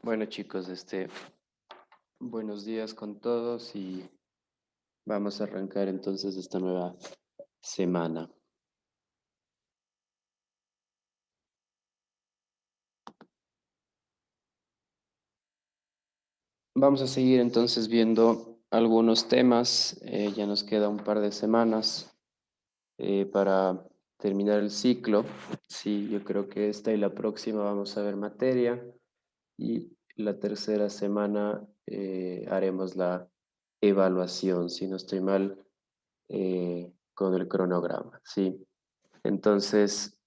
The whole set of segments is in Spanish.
Bueno chicos, buenos días con todos y vamos a arrancar entonces esta nueva semana. Vamos a seguir entonces viendo algunos temas. Ya nos queda un par de semanas para terminar el ciclo. Sí, yo creo que esta y la próxima vamos a ver materia y la tercera semana haremos la evaluación, si no estoy mal, con el cronograma. Sí. Entonces,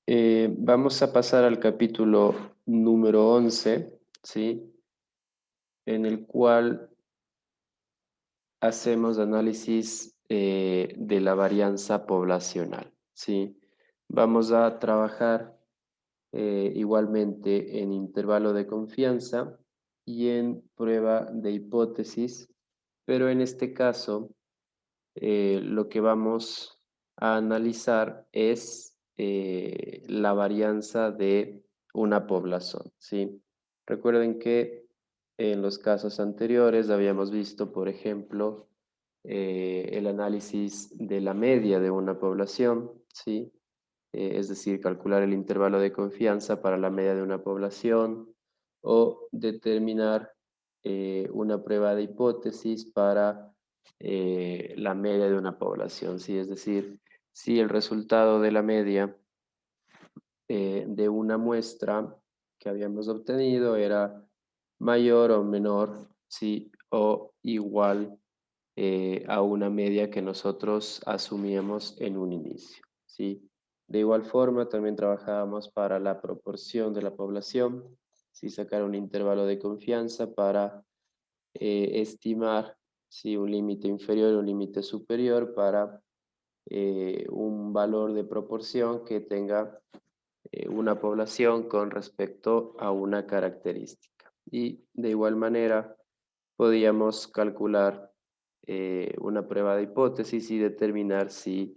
vamos a pasar al capítulo número 11, ¿sí? En el cual hacemos análisis de la varianza poblacional, ¿sí? Vamos a trabajar igualmente en intervalo de confianza y en prueba de hipótesis, pero en este caso lo que vamos a analizar es la varianza de una población, ¿sí? Recuerden que en los casos anteriores habíamos visto, por ejemplo, el análisis de la media de una población, ¿sí? Es decir, calcular el intervalo de confianza para la media de una población o determinar una prueba de hipótesis para la media de una población, ¿sí? Es decir, si el resultado de la media de una muestra que habíamos obtenido era mayor o menor, ¿sí? O igual a una media que nosotros asumíamos en un inicio, ¿sí? De igual forma, también trabajábamos para la proporción de la población, ¿sí? Sacar un intervalo de confianza para estimar si un límite inferior o un límite superior para un valor de proporción que tenga una población con respecto a una característica. Y de igual manera podíamos calcular una prueba de hipótesis y determinar si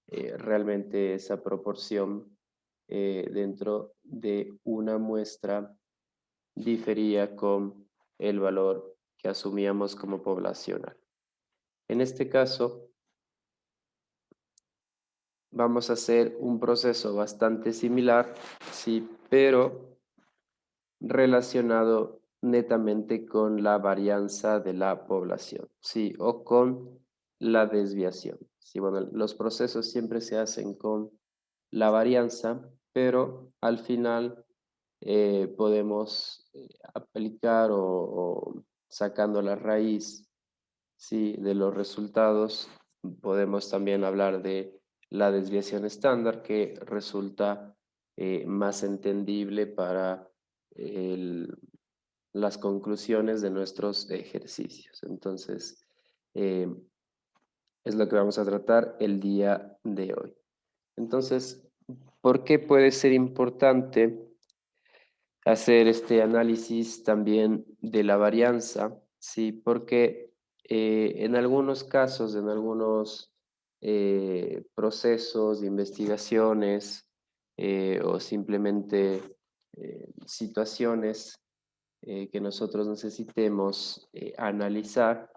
realmente esa proporción dentro de una muestra difería con el valor que asumíamos como poblacional. En este caso, vamos a hacer un proceso bastante similar, sí, pero relacionado netamente con la varianza de la población, sí, o con la desviación. Sí, bueno, los procesos siempre se hacen con la varianza, pero al final podemos aplicar o sacando la raíz, sí, de los resultados, podemos también hablar de la desviación estándar que resulta más entendible para el- las conclusiones de nuestros ejercicios. Entonces, eh, es lo que vamos a tratar el día de hoy. Entonces, ¿por qué puede ser importante hacer este análisis también de la varianza? Sí, porque en algunos casos, en algunos procesos de investigaciones o simplemente situaciones que nosotros necesitemos analizar,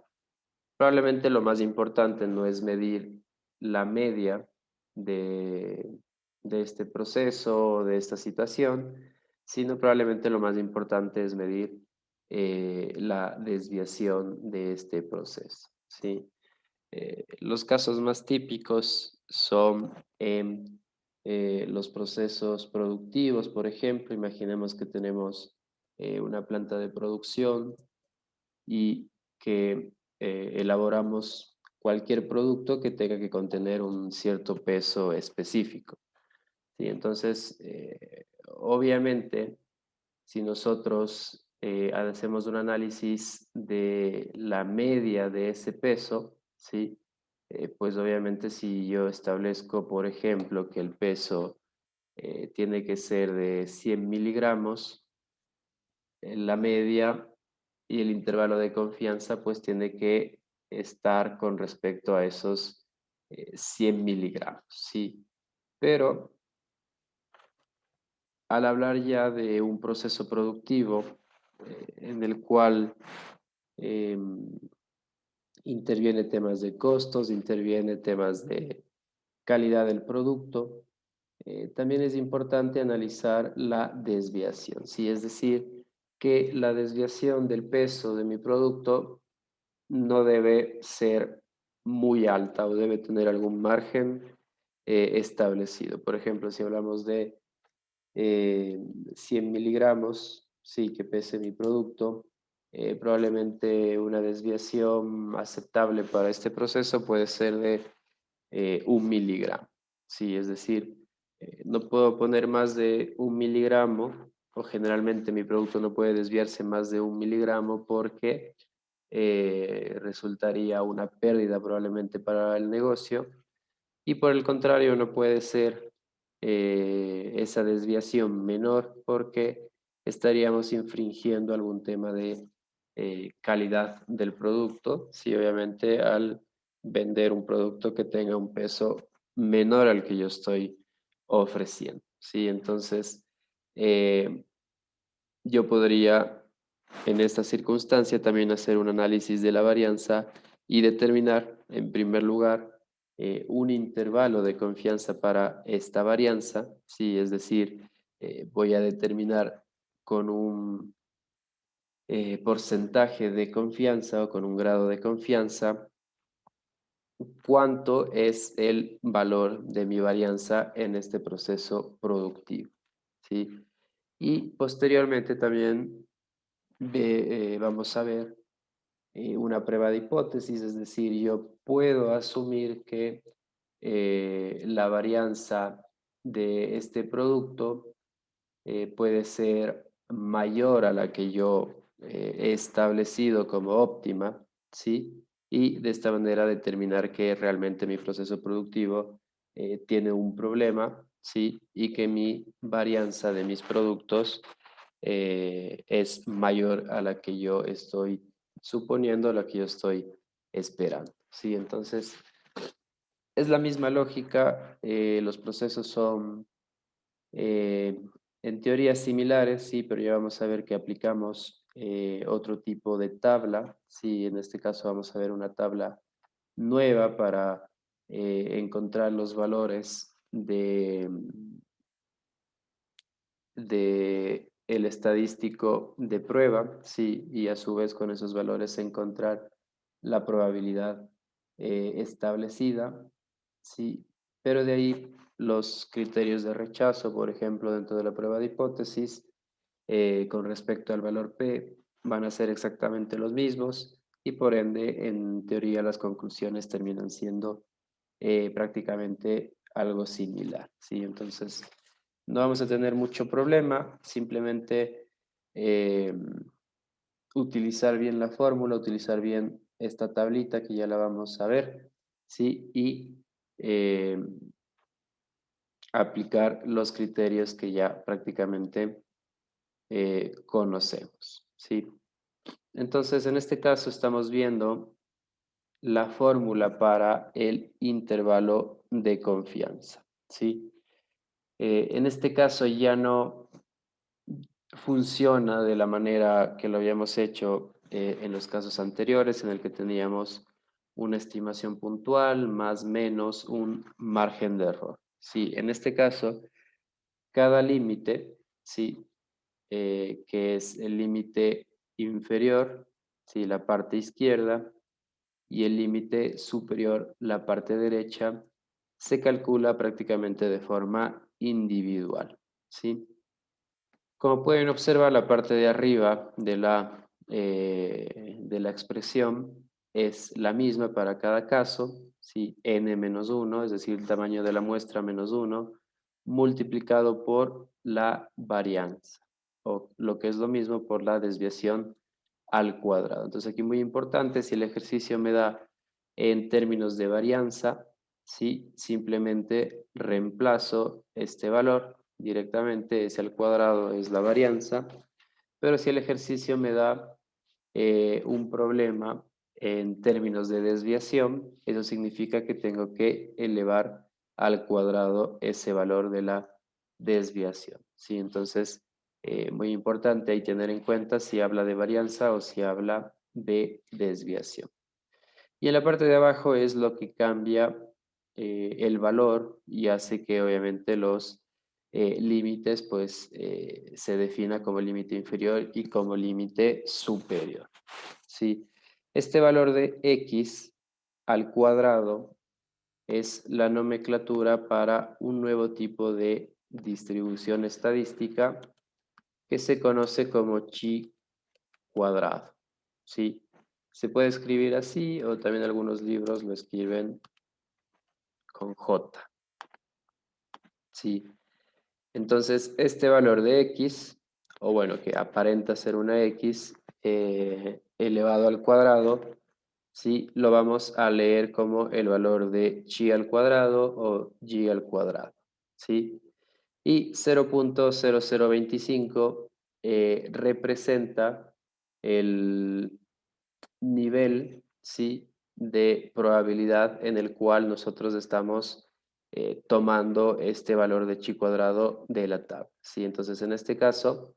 probablemente lo más importante no es medir la media de, de este proceso, de esta situación, sino probablemente lo más importante es medir la desviación de este proceso, ¿sí? Los casos más típicos son los procesos productivos, por ejemplo. Imaginemos que tenemos una planta de producción y que elaboramos cualquier producto que tenga que contener un cierto peso específico, ¿sí? Entonces, obviamente, si nosotros hacemos un análisis de la media de ese peso, ¿sí? Pues obviamente si yo establezco, por ejemplo, que el peso tiene que ser de 100 miligramos, la media y el intervalo de confianza pues tiene que estar con respecto a esos 100 miligramos, ¿sí? Pero al hablar ya de un proceso productivo en el cual em, interviene temas de costos, interviene temas de calidad del producto, también es importante analizar la desviación, ¿sí? Es decir, que la desviación del peso de mi producto no debe ser muy alta o debe tener algún margen establecido. Por ejemplo, si hablamos de 100 miligramos, sí, que pese mi producto, probablemente una desviación aceptable para este proceso puede ser de 1 miligramo, sí, es decir, no puedo poner más de 1 miligramo o generalmente mi producto no puede desviarse más de 1 miligramo porque resultaría una pérdida probablemente para el negocio y por el contrario no puede ser esa desviación menor porque estaríamos infringiendo algún tema de calidad del producto, sí, obviamente al vender un producto que tenga un peso menor al que yo estoy ofreciendo, sí, entonces eh, yo podría en esta circunstancia también hacer un análisis de la varianza y determinar, en primer lugar, un intervalo de confianza para esta varianza, sí, es decir, voy a determinar con un porcentaje de confianza o con un grado de confianza cuánto es el valor de mi varianza en este proceso productivo, ¿sí? Y posteriormente también vamos a ver una prueba de hipótesis, es decir, yo puedo asumir que la varianza de este producto puede ser mayor a la que yo he establecido como óptima, ¿sí? Y de esta manera determinar que realmente mi proceso productivo tiene un problema, ¿sí? Y que mi varianza de mis productos es mayor a la que yo estoy suponiendo, a la que yo estoy esperando, ¿sí? Entonces, es la misma lógica, los procesos son eh, en teoría similares, sí, pero ya vamos a ver que aplicamos otro tipo de tabla, sí, en este caso vamos a ver una tabla nueva para encontrar los valores de el estadístico de prueba, sí, y a su vez con esos valores encontrar la probabilidad establecida, sí, pero de ahí los criterios de rechazo, por ejemplo, dentro de la prueba de hipótesis, con respecto al valor P, van a ser exactamente los mismos y por ende, en teoría, las conclusiones terminan siendo prácticamente algo similar, ¿sí? Entonces, no vamos a tener mucho problema, simplemente eh, utilizar bien la fórmula, utilizar bien esta tablita que ya la vamos a ver, ¿sí? Y eh, aplicar los criterios que ya prácticamente conocemos, ¿sí? Entonces, en este caso estamos viendo la fórmula para el intervalo de confianza, ¿sí? En este caso ya no funciona de la manera que lo habíamos hecho en los casos anteriores, en el que teníamos una estimación puntual más menos un margen de error. Sí, en este caso, cada límite, sí, que es el límite inferior, sí, la parte izquierda, y el límite superior, la parte derecha, se calcula prácticamente de forma individual, ¿sí? Como pueden observar, la parte de arriba de la expresión es la misma para cada caso, ¿sí? N-1, es decir, el tamaño de la muestra menos 1, multiplicado por la varianza, o lo que es lo mismo por la desviación al cuadrado. Entonces aquí muy importante, si el ejercicio me da en términos de varianza, ¿sí? Simplemente reemplazo este valor directamente, s al cuadrado es la varianza, pero si el ejercicio me da un problema en términos de desviación, eso significa que tengo que elevar al cuadrado ese valor de la desviación, ¿sí? Entonces, muy importante ahí tener en cuenta si habla de varianza o si habla de desviación. Y en la parte de abajo es lo que cambia el valor y hace que obviamente los límites pues se defina como límite inferior y como límite superior. ¿Sí? Este valor de x al cuadrado es la nomenclatura para un nuevo tipo de distribución estadística que se conoce como chi cuadrado. ¿Sí? Se puede escribir así o también algunos libros lo escriben con J. ¿Sí? Entonces, este valor de x, o bueno, que aparenta ser una x elevado al cuadrado, ¿sí? Lo vamos a leer como el valor de chi al cuadrado o y al cuadrado. ¿Sí? Y 0.0025 representa el nivel, ¿sí?, de probabilidad en el cual nosotros estamos tomando este valor de chi cuadrado de la tabla, ¿sí? Entonces, en este caso,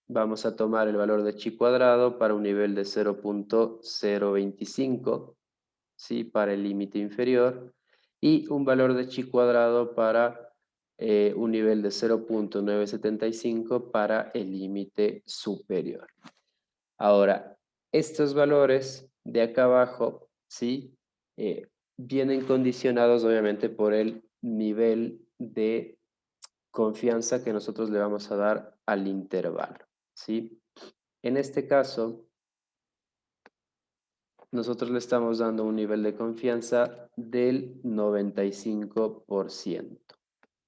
vamos a tomar el valor de chi cuadrado para un nivel de 0.025, ¿sí?, para el límite inferior, y un valor de chi cuadrado para un nivel de 0.975 para el límite superior. Ahora, estos valores de acá abajo, ¿sí? Vienen condicionados obviamente por el nivel de confianza que nosotros le vamos a dar al intervalo, ¿sí? En este caso, nosotros le estamos dando un nivel de confianza del 95%,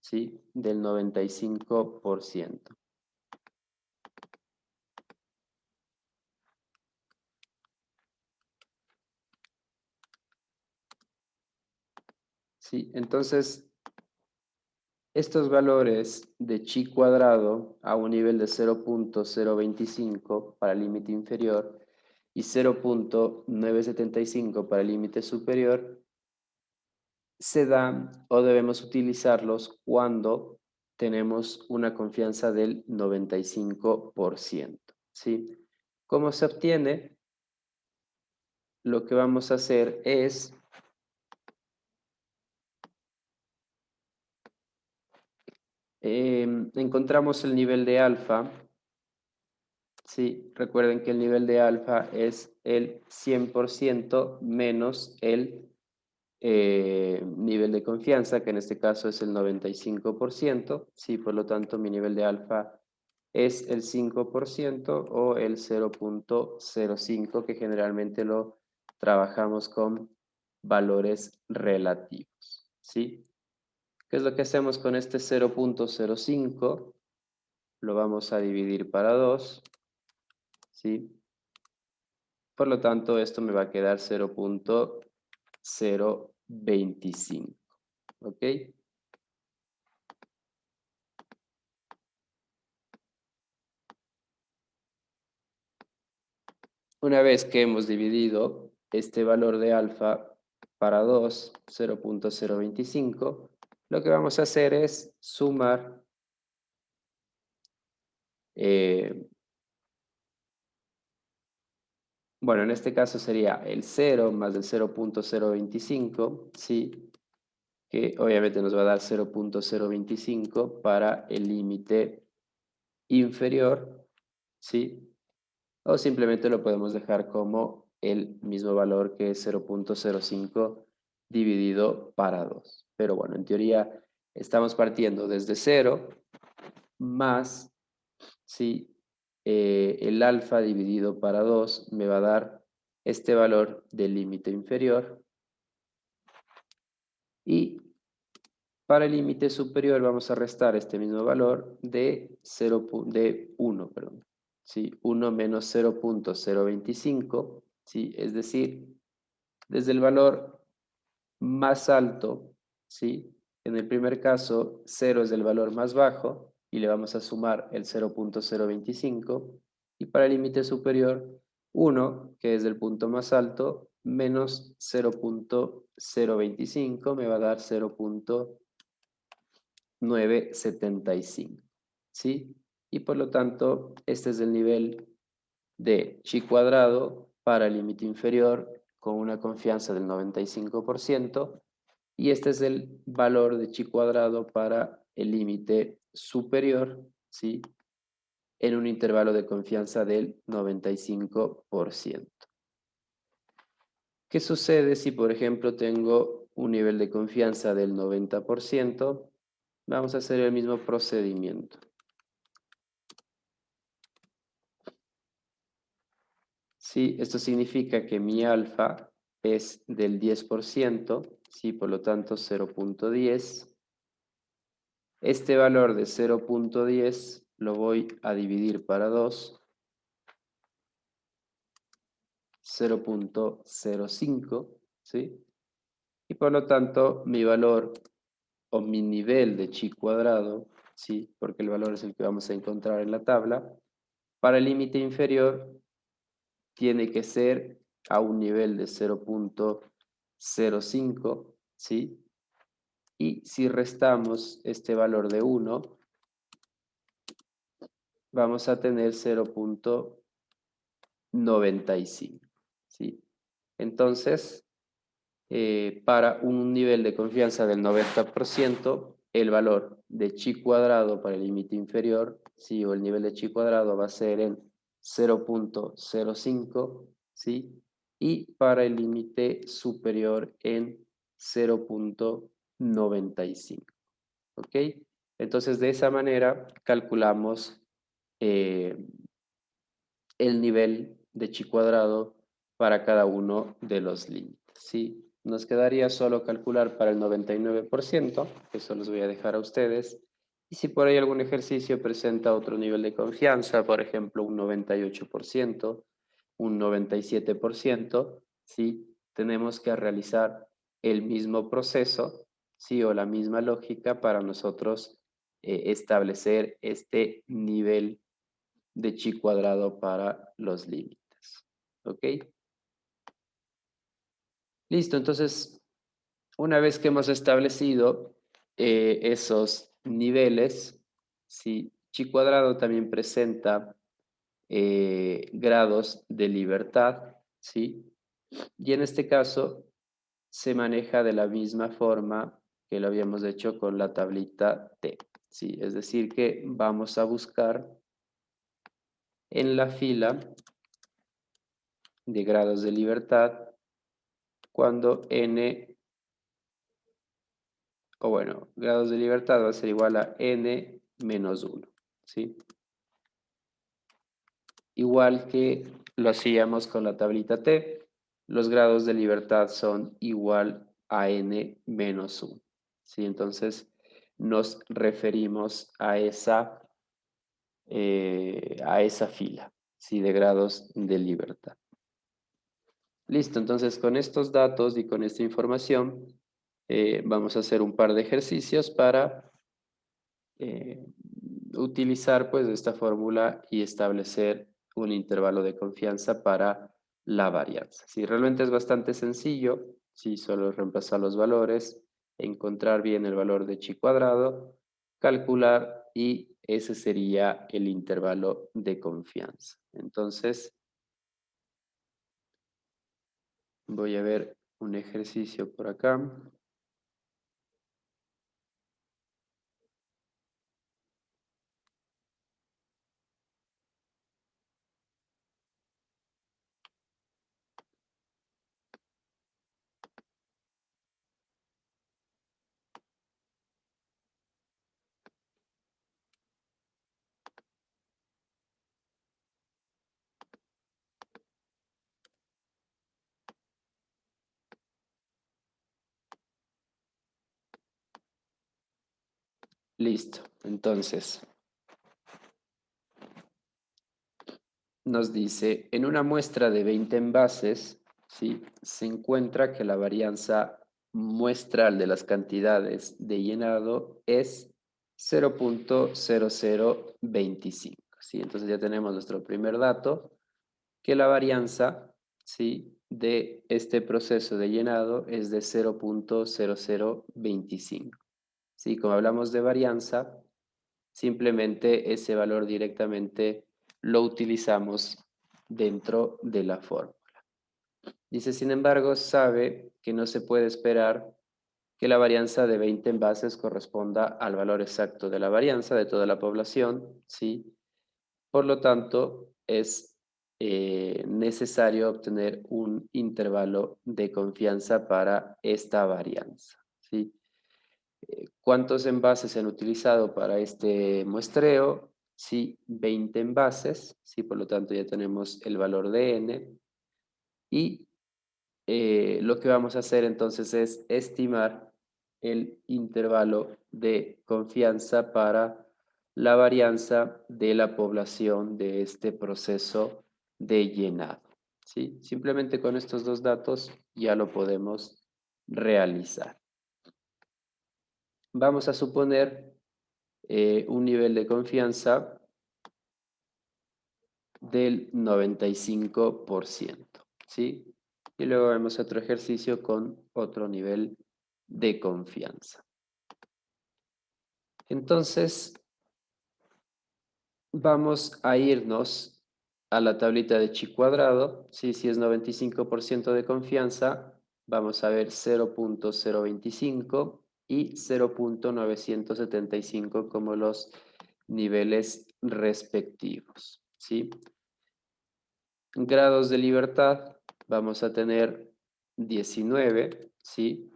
¿sí? Del 95%. Sí, entonces estos valores de chi cuadrado a un nivel de 0.025 para el límite inferior y 0.975 para el límite superior se dan o debemos utilizarlos cuando tenemos una confianza del 95%. ¿Sí? ¿Cómo se obtiene? Lo que vamos a hacer es encontramos el nivel de alfa. Sí, recuerden que el nivel de alfa es el 100% menos el nivel de confianza, que en este caso es el 95%. Sí, por lo tanto, mi nivel de alfa es el 5% o el 0.05, que generalmente lo trabajamos con valores relativos. ¿Sí? ¿Qué es lo que hacemos con este 0.05? Lo vamos a dividir para 2. ¿Sí? Por lo tanto, esto me va a quedar 0.025. ¿Ok? Una vez que hemos dividido este valor de alfa para 2, 0.025, lo que vamos a hacer es sumar bueno, en este caso sería el 0 más el 0.025, ¿sí? Que obviamente nos va a dar 0.025 para el límite inferior, ¿sí? O simplemente lo podemos dejar como el mismo valor que es 0.05 dividido para 2. Pero bueno, en teoría estamos partiendo desde 0 más, ¿sí? El alfa dividido para 2 me va a dar este valor del límite inferior. Y para el límite superior vamos a restar este mismo valor de 1, perdón. ¿Sí? 1 menos 0.025, ¿sí? Es decir, desde el valor más alto, ¿sí? En el primer caso, 0 es el valor más bajo y le vamos a sumar el 0.025. Y para el límite superior, 1, que es el punto más alto, menos 0.025 me va a dar 0.025. 975, ¿sí? Y por lo tanto, este es el nivel de chi cuadrado para el límite inferior con una confianza del 95% y este es el valor de chi cuadrado para el límite superior, ¿sí? En un intervalo de confianza del 95%. ¿Qué sucede si, por ejemplo, tengo un nivel de confianza del 90%? Vamos a hacer el mismo procedimiento. Sí, esto significa que mi alfa es del 10%, sí, por lo tanto 0.10. Este valor de 0.10 lo voy a dividir para 2, 0.05, ¿sí? Y por lo tanto mi valor o mi nivel de chi cuadrado, ¿sí? Porque el valor es el que vamos a encontrar en la tabla, para el límite inferior tiene que ser a un nivel de 0.05, ¿sí? Y si restamos este valor de 1, vamos a tener 0.95, ¿sí? Entonces, para un nivel de confianza del 90%, el valor de chi cuadrado para el límite inferior, ¿sí? O el nivel de chi cuadrado va a ser en 0.05, ¿sí? Y para el límite superior en 0.95, ¿ok? Entonces, de esa manera calculamos eh, el nivel de chi cuadrado para cada uno de los límites, ¿sí? Nos quedaría solo calcular para el 99%, eso los voy a dejar a ustedes, y si por ahí algún ejercicio presenta otro nivel de confianza, por ejemplo un 98%, un 97%, ¿sí? Tenemos que realizar el mismo proceso, ¿sí? O la misma lógica para nosotros establecer este nivel de chi cuadrado para los límites. ¿Ok? Listo, entonces, una vez que hemos establecido esos niveles, ¿sí? Chi cuadrado también presenta grados de libertad, ¿sí? Y en este caso se maneja de la misma forma que lo habíamos hecho con la tablita T, ¿sí? Es decir, que vamos a buscar en la fila de grados de libertad cuando n, o bueno, grados de libertad va a ser igual a n menos 1, ¿sí? Igual que lo hacíamos con la tablita T, los grados de libertad son igual a n menos 1, ¿sí? Entonces nos referimos a esa fila, ¿sí? De grados de libertad. Listo, entonces con estos datos y con esta información vamos a hacer un par de ejercicios para eh, utilizar pues esta fórmula y establecer un intervalo de confianza para la varianza. Si realmente es bastante sencillo, si solo reemplazar los valores, encontrar bien el valor de chi cuadrado, calcular y ese sería el intervalo de confianza. Entonces, voy a ver un ejercicio por acá. Listo. Entonces, nos dice, en una muestra de 20 envases, ¿sí? Se encuentra que la varianza muestral de las cantidades de llenado es 0.0025, ¿sí? Entonces ya tenemos nuestro primer dato, que la varianza, ¿sí? De este proceso de llenado es de 0.0025. ¿sí? Como hablamos de varianza, simplemente ese valor directamente lo utilizamos dentro de la fórmula. Dice, sin embargo, sabe que no se puede esperar que la varianza de 20 envases corresponda al valor exacto de la varianza de toda la población, ¿sí? Por lo tanto, es necesario obtener un intervalo de confianza para esta varianza, ¿sí? ¿Cuántos envases se han utilizado para este muestreo? Sí, 20 envases, ¿sí? Por lo tanto, ya tenemos el valor de n. Y lo que vamos a hacer entonces es estimar el intervalo de confianza para la varianza de la población de este proceso de llenado, ¿sí? Simplemente con estos dos datos ya lo podemos realizar. Vamos a suponer un nivel de confianza del 95%, ¿sí? Y luego vemos otro ejercicio con otro nivel de confianza. Entonces, vamos a irnos a la tablita de chi cuadrado, ¿sí? Si es 95% de confianza, vamos a ver 0.025 y 0.975 como los niveles respectivos, ¿sí? Grados de libertad, vamos a tener 19, ¿sí?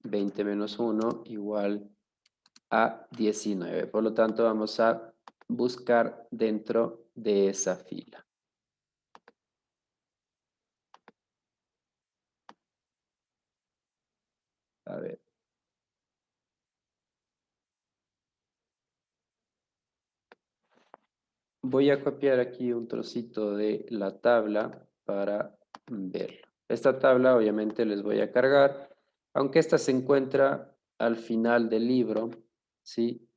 20 menos 1 igual a 19. Por lo tanto, vamos a buscar dentro de esa fila. A ver. Voy a copiar aquí un trocito de la tabla para verlo. Esta tabla obviamente les voy a cargar, aunque esta se encuentra al final del libro, ¿sí?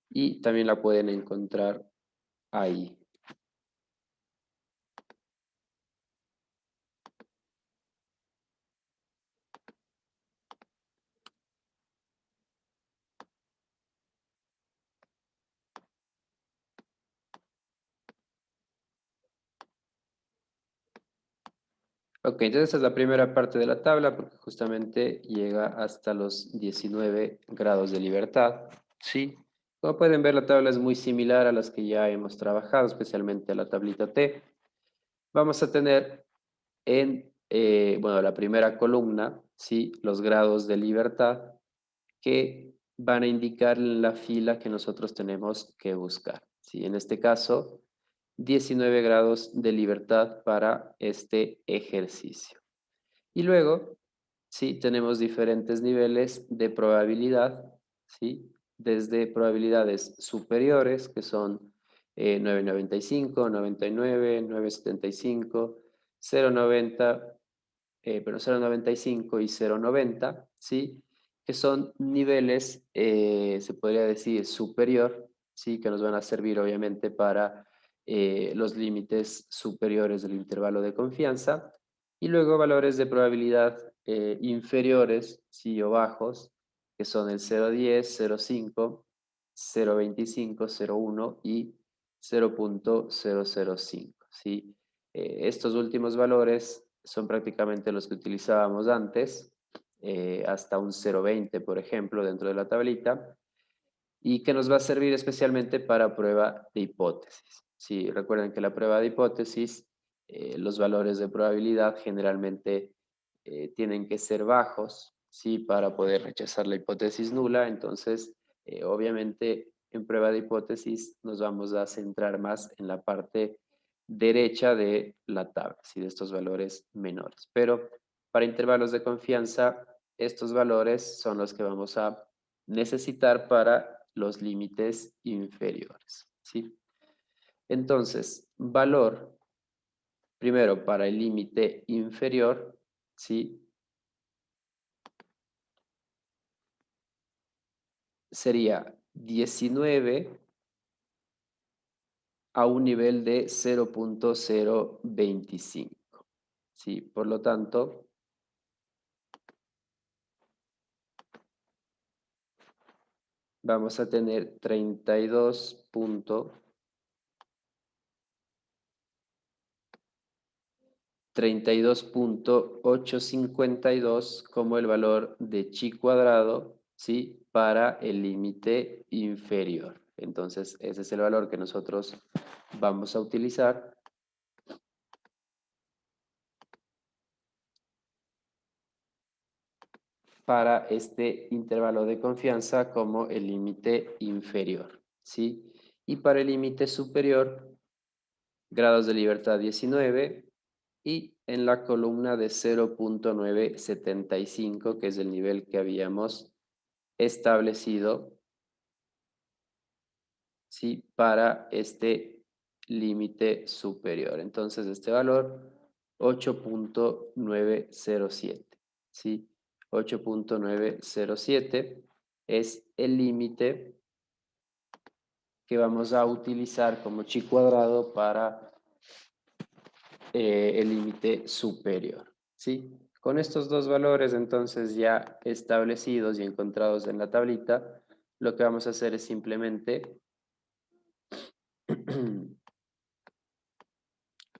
Y también la pueden encontrar ahí. Ok, entonces esta es la primera parte de la tabla porque justamente llega hasta los 19 grados de libertad. Sí. Como pueden ver, la tabla es muy similar a las que ya hemos trabajado, especialmente a la tablita T. Vamos a tener en, bueno, la primera columna, ¿sí? Los grados de libertad que van a indicar la fila que nosotros tenemos que buscar. ¿Sí? En este caso, 19 grados de libertad para este ejercicio. Y luego, sí, tenemos diferentes niveles de probabilidad, ¿sí? Desde probabilidades superiores, que son 9,95, 99, 9,75, 0,90, pero 0,95 y 0,90, ¿sí? Que son niveles, se podría decir, superior, ¿sí? Que nos van a servir obviamente para los límites superiores del intervalo de confianza. Y luego valores de probabilidad inferiores, sí o bajos, que son el 0,10, 0,5, 0,25, 0,1 y 0.005, ¿sí? Estos últimos valores son prácticamente los que utilizábamos antes, hasta un 0,20, por ejemplo, dentro de la tablita, y que nos va a servir especialmente para prueba de hipótesis. Sí, recuerden que la prueba de hipótesis, los valores de probabilidad generalmente tienen que ser bajos, ¿sí? Para poder rechazar la hipótesis nula. Entonces, obviamente, en prueba de hipótesis nos vamos a centrar más en la parte derecha de la tabla, ¿sí? De estos valores menores. Pero para intervalos de confianza, estos valores son los que vamos a necesitar para los límites inferiores, ¿sí? Entonces, valor, primero para el límite inferior, ¿sí? Sería 19 a un nivel de 0.025, ¿sí? Por lo tanto, vamos a tener 32.852 como el valor de chi cuadrado, ¿sí? Para el límite inferior. Entonces, ese es el valor que nosotros vamos a utilizar para este intervalo de confianza como el límite inferior, ¿sí? Y para el límite superior, grados de libertad 19 y en la columna de 0.975, que es el nivel que habíamos establecido, ¿sí? Para este límite superior. Entonces, este valor 8.907, ¿sí? 8.907 es el límite que vamos a utilizar como chi cuadrado para el límite superior, ¿sí? Con estos dos valores entonces ya establecidos y encontrados en la tablita, lo que vamos a hacer es simplemente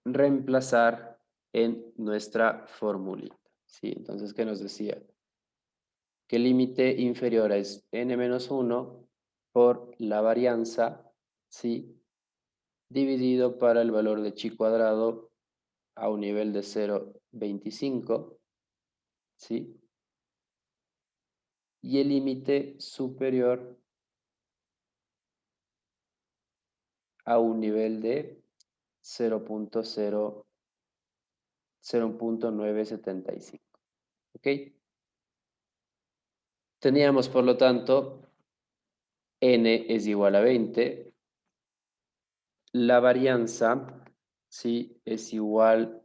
reemplazar en nuestra formulita, ¿sí? Entonces, ¿qué nos decía? Que el límite inferior es n-1 por la varianza, ¿sí? Dividido para el valor de chi cuadrado a un nivel de 0,25, ¿sí? Y el límite superior a un nivel de 0.975, ¿ok? Teníamos, por lo tanto, n es igual a 20, la varianza, ¿sí? Es igual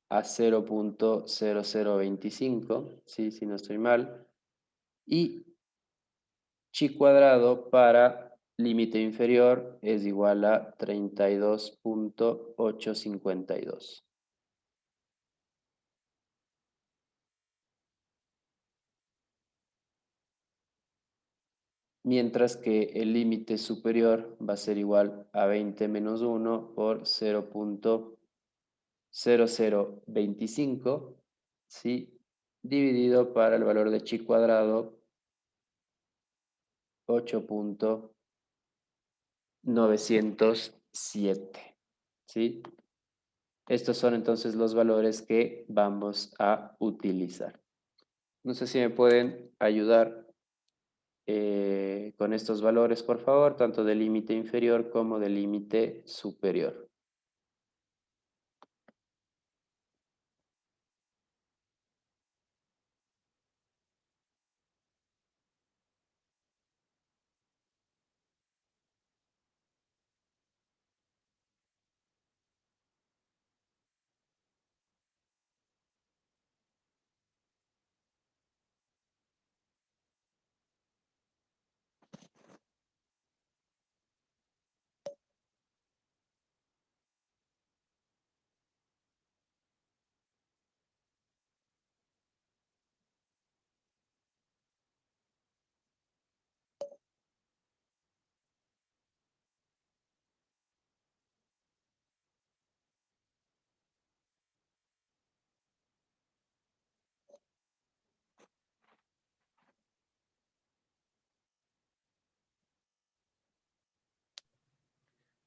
a 0.0025, ¿sí? Si no estoy mal, y chi cuadrado para límite inferior es igual a 32.852. Mientras que el límite superior va a ser igual a 20 menos 1 por 0.0025, ¿sí? Dividido para el valor de chi cuadrado 8.907, ¿sí? Estos son entonces los valores que vamos a utilizar. No sé si me pueden ayudar con estos valores, por favor, tanto del límite inferior como del límite superior.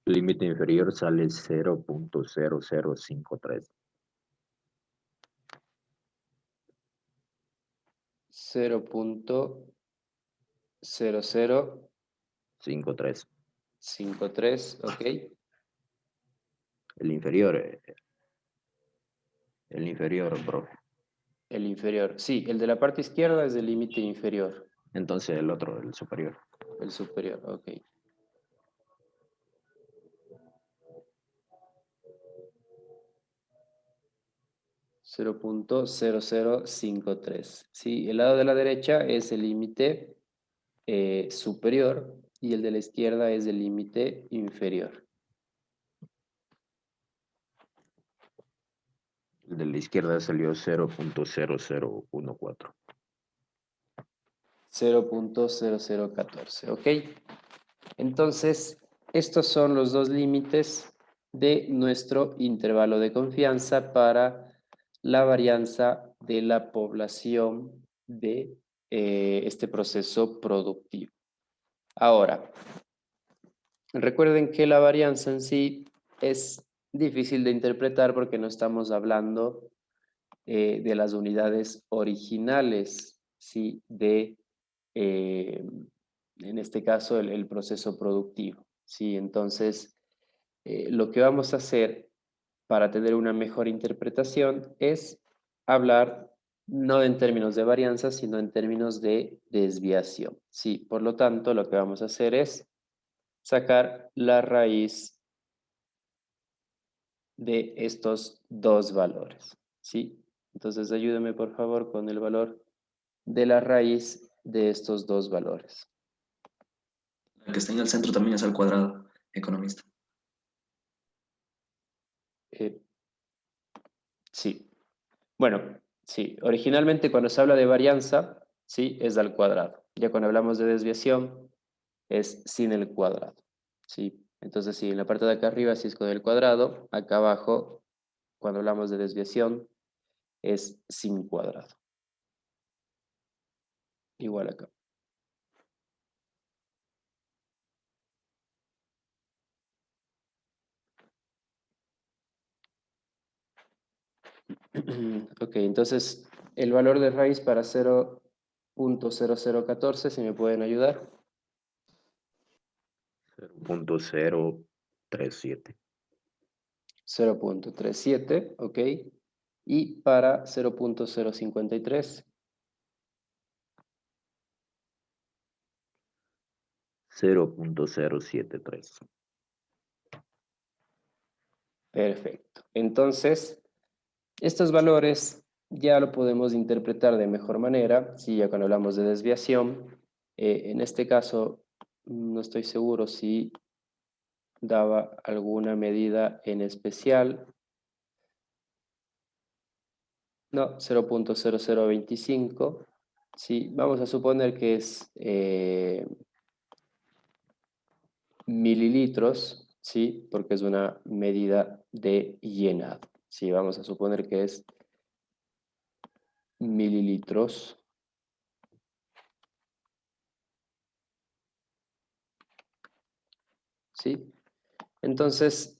El límite inferior sale 0.0053. 0.0053, 53. ¿ok? El inferior, profe. El inferior. Sí, el de la parte izquierda es el límite inferior. Entonces el otro, el superior. El superior, ok. 0.0053. Sí, el lado de la derecha es el límite superior y el de la izquierda es el límite inferior. El de la izquierda salió 0.0014. 0.0014, ¿ok? Entonces, estos son los dos límites de nuestro intervalo de confianza para la varianza de la población de este proceso productivo. Ahora, recuerden que la varianza en sí es difícil de interpretar porque no estamos hablando de las unidades originales, ¿sí? En este caso, el proceso productivo, ¿sí? Entonces, lo que vamos a hacer para tener una mejor interpretación es hablar no en términos de varianza, sino en términos de desviación, ¿sí? Por lo tanto, lo que vamos a hacer es sacar la raíz de estos dos valores, ¿sí? Entonces, ayúdeme por favor con el valor de la raíz de estos dos valores. El que está en el centro también es al cuadrado, economista. Sí. Bueno, sí. Originalmente cuando se habla de varianza, sí, es al cuadrado. Ya cuando hablamos de desviación, es sin el cuadrado, ¿sí? Entonces, sí, en la parte de acá arriba sí es con el cuadrado, acá abajo, cuando hablamos de desviación, es sin cuadrado. Igual acá. Ok, entonces el valor de raíz para 0.0014, si me pueden ayudar. 0.037. 0.37, ok. Y para 0.053. 0.073. Perfecto. Entonces, estos valores ya lo podemos interpretar de mejor manera, si ya cuando hablamos de desviación, en este caso no estoy seguro si daba alguna medida en especial. No, 0.0025. Sí, vamos a suponer que es mililitros, ¿sí? Porque es una medida de llenado. Sí, vamos a suponer que es mililitros. ¿Sí? Entonces,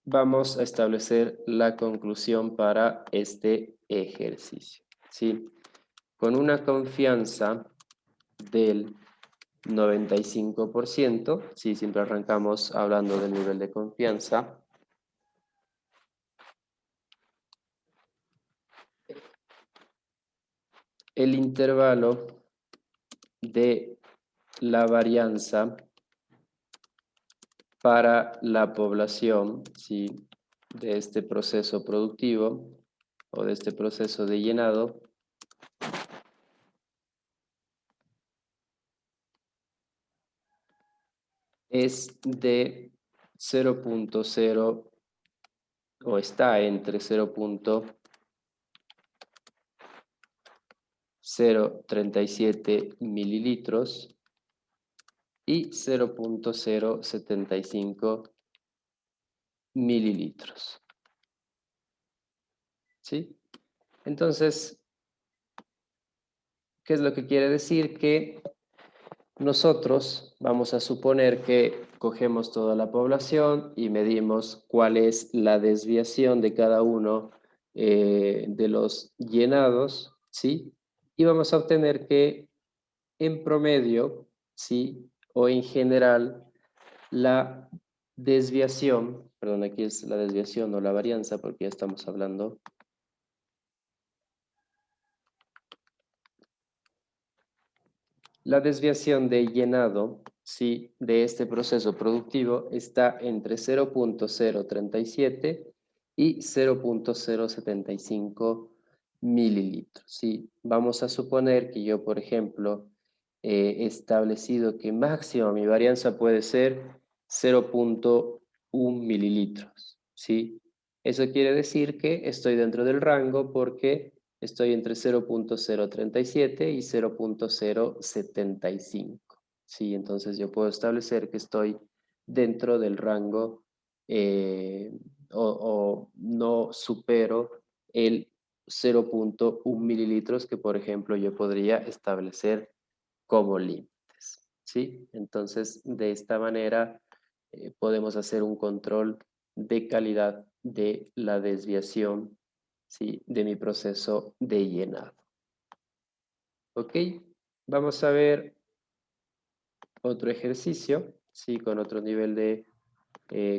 vamos a establecer la conclusión para este ejercicio, ¿sí? Con una confianza del 95%, ¿sí? Siempre arrancamos hablando del nivel de confianza. El intervalo de la varianza para la población, ¿sí? De este proceso productivo o de este proceso de llenado es de 0.0 o está entre 0.037 mililitros y 0.075 mililitros. ¿Sí? Entonces, ¿qué es lo que quiere decir? Que nosotros vamos a suponer que cogemos toda la población y medimos cuál es la desviación de cada uno de los llenados, ¿sí? Y vamos a obtener que en promedio, ¿sí? O en general, la desviación, perdón, aquí es la desviación o la varianza, porque ya estamos hablando. La desviación de llenado, ¿sí? De este proceso productivo está entre 0.037 y 0.075 mililitros, ¿sí? Vamos a suponer que yo, por ejemplo, he establecido que máximo mi varianza puede ser 0.1 mililitros, ¿sí? Eso quiere decir que estoy dentro del rango porque estoy entre 0.037 y 0.075. Sí, entonces yo puedo establecer que estoy dentro del rango o no supero el 0.1 mililitros que, por ejemplo, yo podría establecer como límites. ¿Sí? Entonces, de esta manera podemos hacer un control de calidad de la desviación, ¿sí?, de mi proceso de llenado. ¿Ok? Vamos a ver otro ejercicio, ¿sí?, con otro nivel de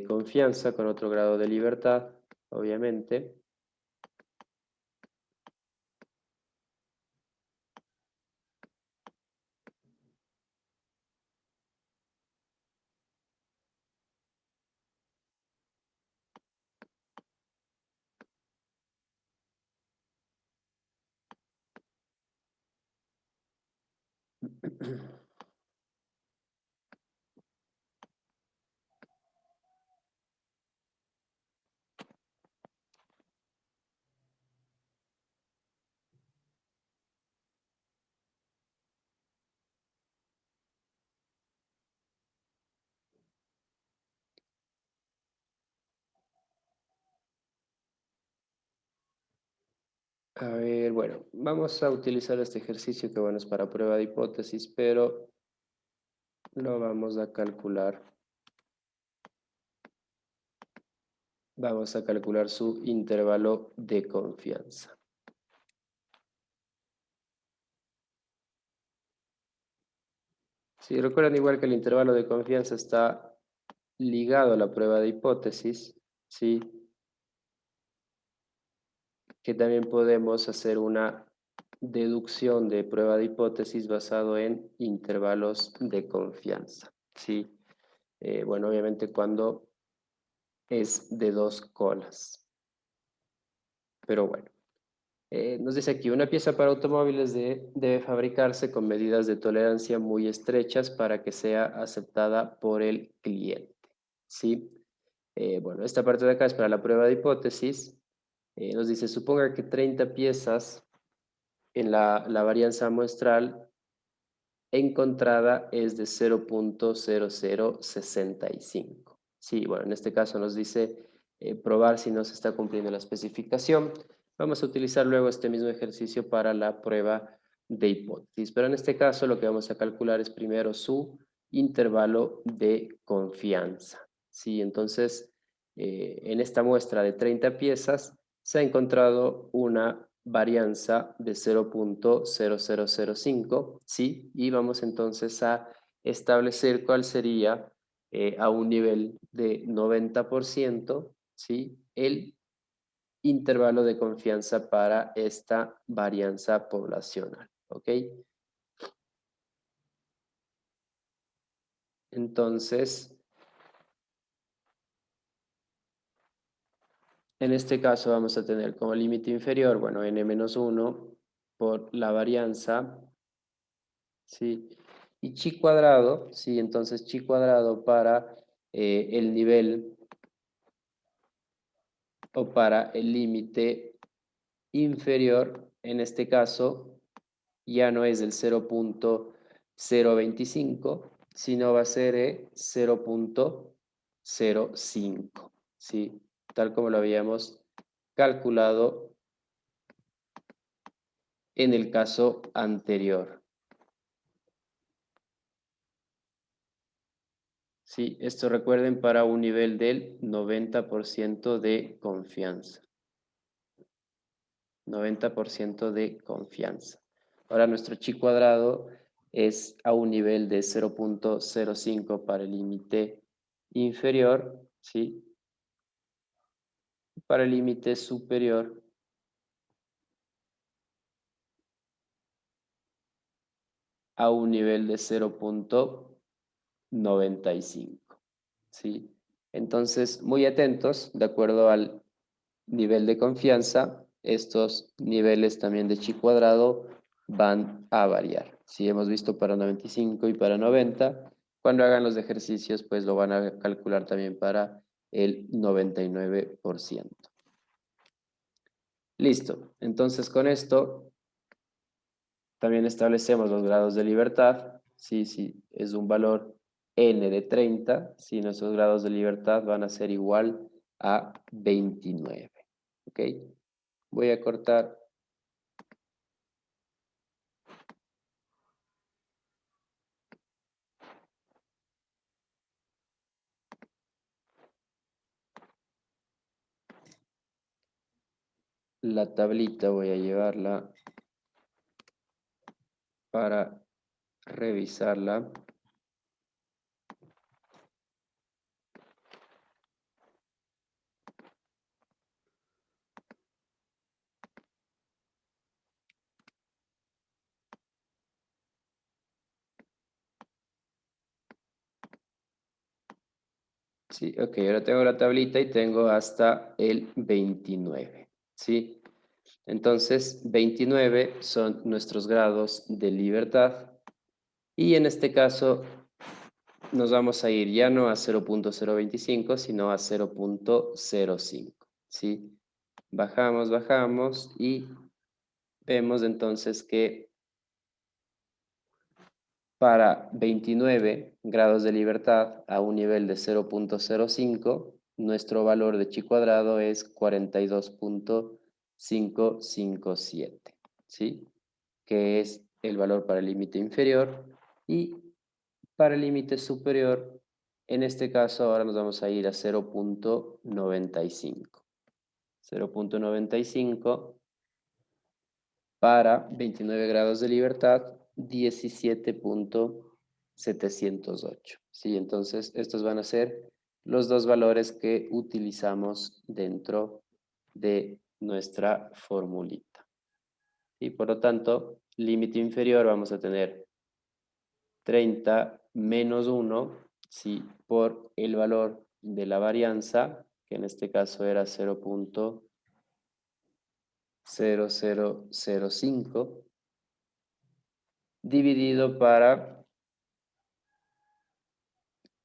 confianza, con otro grado de libertad, obviamente. A ver, bueno, vamos a utilizar este ejercicio que, bueno, es para prueba de hipótesis, pero lo vamos a calcular. Vamos a calcular su intervalo de confianza. Si recuerdan, igual que el intervalo de confianza está ligado a la prueba de hipótesis, ¿sí?, que también podemos hacer una deducción de prueba de hipótesis basado en intervalos de confianza, ¿sí? Bueno, obviamente cuando es de dos colas. Pero bueno, nos dice aquí, una pieza para automóviles debe fabricarse con medidas de tolerancia muy estrechas para que sea aceptada por el cliente, ¿sí? Bueno, esta parte de acá es para la prueba de hipótesis. Nos dice, suponga que 30 piezas en la varianza muestral encontrada es de 0.0065. Sí, bueno, en este caso nos dice probar si no se está cumpliendo la especificación. Vamos a utilizar luego este mismo ejercicio para la prueba de hipótesis, pero en este caso lo que vamos a calcular es primero su intervalo de confianza. Sí, entonces en esta muestra de 30 piezas se ha encontrado una varianza de 0.0005, ¿sí? Y vamos entonces a establecer cuál sería a un nivel de 90%, ¿sí?, el intervalo de confianza para esta varianza poblacional, ¿ok? Entonces, en este caso vamos a tener como límite inferior, bueno, n-1 por la varianza, ¿sí? Y chi cuadrado, ¿sí? Entonces chi cuadrado para el nivel o para el límite inferior, en este caso ya no es del 0.025, sino va a ser 0.05, ¿sí? Tal como lo habíamos calculado en el caso anterior. Sí, esto recuerden para un nivel del 90% de confianza. 90% de confianza. Ahora nuestro chi cuadrado es a un nivel de 0.05 para el límite inferior, ¿sí? Para el límite superior a un nivel de 0.95, ¿sí? Entonces, muy atentos, de acuerdo al nivel de confianza, estos niveles también de chi cuadrado van a variar. Si hemos visto para 95 y para 90, cuando hagan los ejercicios, pues lo van a calcular también para el 99%. Listo. Entonces con esto también establecemos los grados de libertad. Si es un valor n de 30, si nuestros grados de libertad van a ser igual a 29. ¿Ok? Voy a cortar la tablita, voy a llevarla para revisarla. Sí, ok, ahora tengo la tablita y tengo hasta el 29, ¿sí? Entonces, 29 son nuestros grados de libertad y en este caso nos vamos a ir ya no a 0.025, sino a 0.05, ¿sí? Bajamos, bajamos y vemos entonces que para 29 grados de libertad a un nivel de 0.05, nuestro valor de chi cuadrado es 42.557, ¿sí? Que es el valor para el límite inferior, y para el límite superior, en este caso ahora nos vamos a ir a 0.95. 0.95 para 29 grados de libertad, 17.708. ¿Sí? Entonces, estos van a ser los dos valores que utilizamos dentro de nuestra formulita. Y por lo tanto, límite inferior vamos a tener 30 menos 1, ¿sí? Por el valor de la varianza, que en este caso era 0.0005, dividido para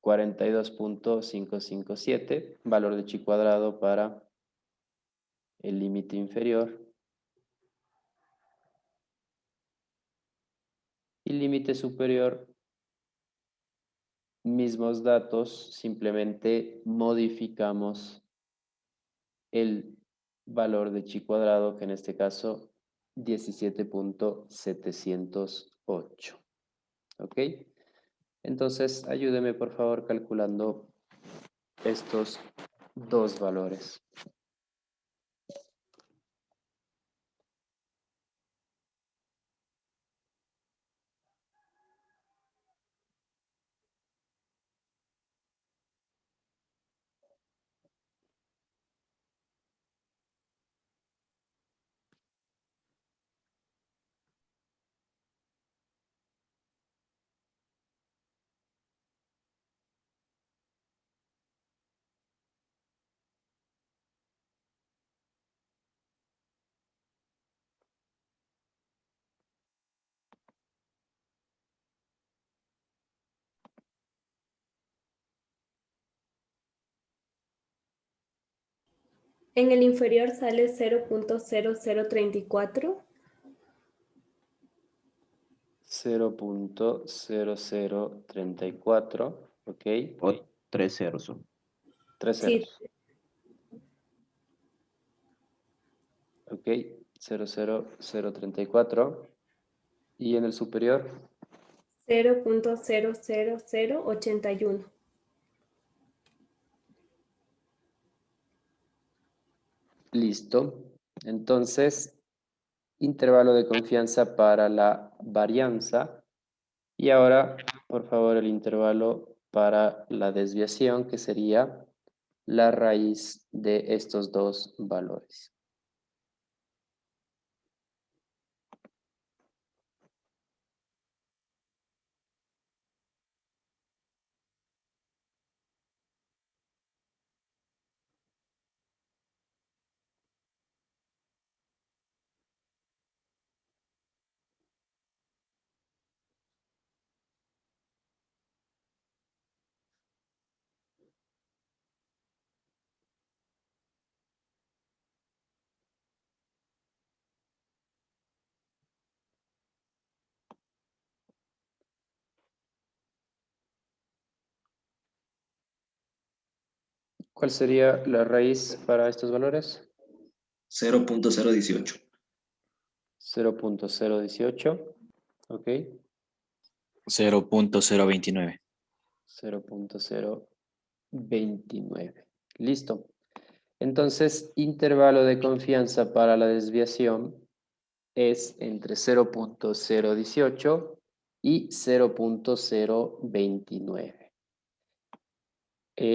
42.557, valor de chi cuadrado para el límite inferior, y límite superior, mismos datos, simplemente modificamos el valor de chi cuadrado, que en este caso 17.708. ¿Ok? Entonces, ayúdeme por favor calculando estos dos valores. En el inferior sale 0.0034. 0.0034, ok. O 3 ceros son. 3 Sí, ceros, ok. 0.0034. Y en el superior, 0.00081. listo. Entonces, intervalo de confianza para la varianza. Y ahora, por favor, el intervalo para la desviación, que sería la raíz de estos dos valores. ¿Cuál sería la raíz para estos valores? 0.018. 0.018, ok. 0.029. 0.029. Listo. Entonces, intervalo de confianza para la desviación es entre 0.018 y 0.029.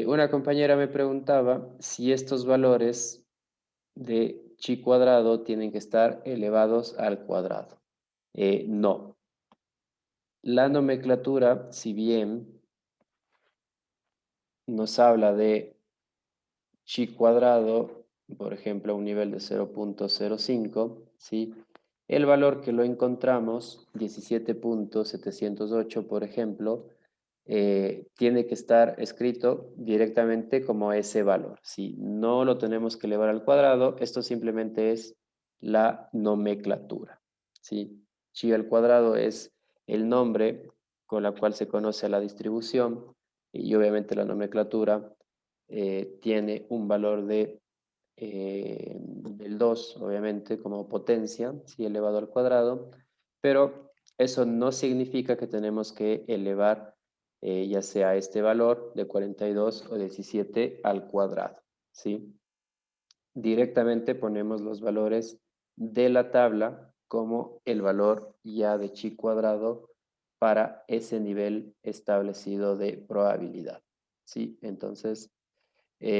Una compañera me preguntaba si estos valores de chi cuadrado tienen que estar elevados al cuadrado. No. La nomenclatura, si bien nos habla de chi cuadrado, por ejemplo, a un nivel de 0.05, ¿sí? El valor que lo encontramos, 17.708, por ejemplo, tiene que estar escrito directamente como ese valor. Si no lo tenemos que elevar al cuadrado, esto simplemente es la nomenclatura, ¿sí? Chi al cuadrado es el nombre con la cual se conoce a la distribución y obviamente la nomenclatura tiene un valor del 2, obviamente, como potencia, ¿sí? Elevado al cuadrado, pero eso no significa que tenemos que elevar ya sea este valor de 42 o 17 al cuadrado, ¿sí? Directamente ponemos los valores de la tabla como el valor ya de chi cuadrado para ese nivel establecido de probabilidad, ¿sí? Entonces,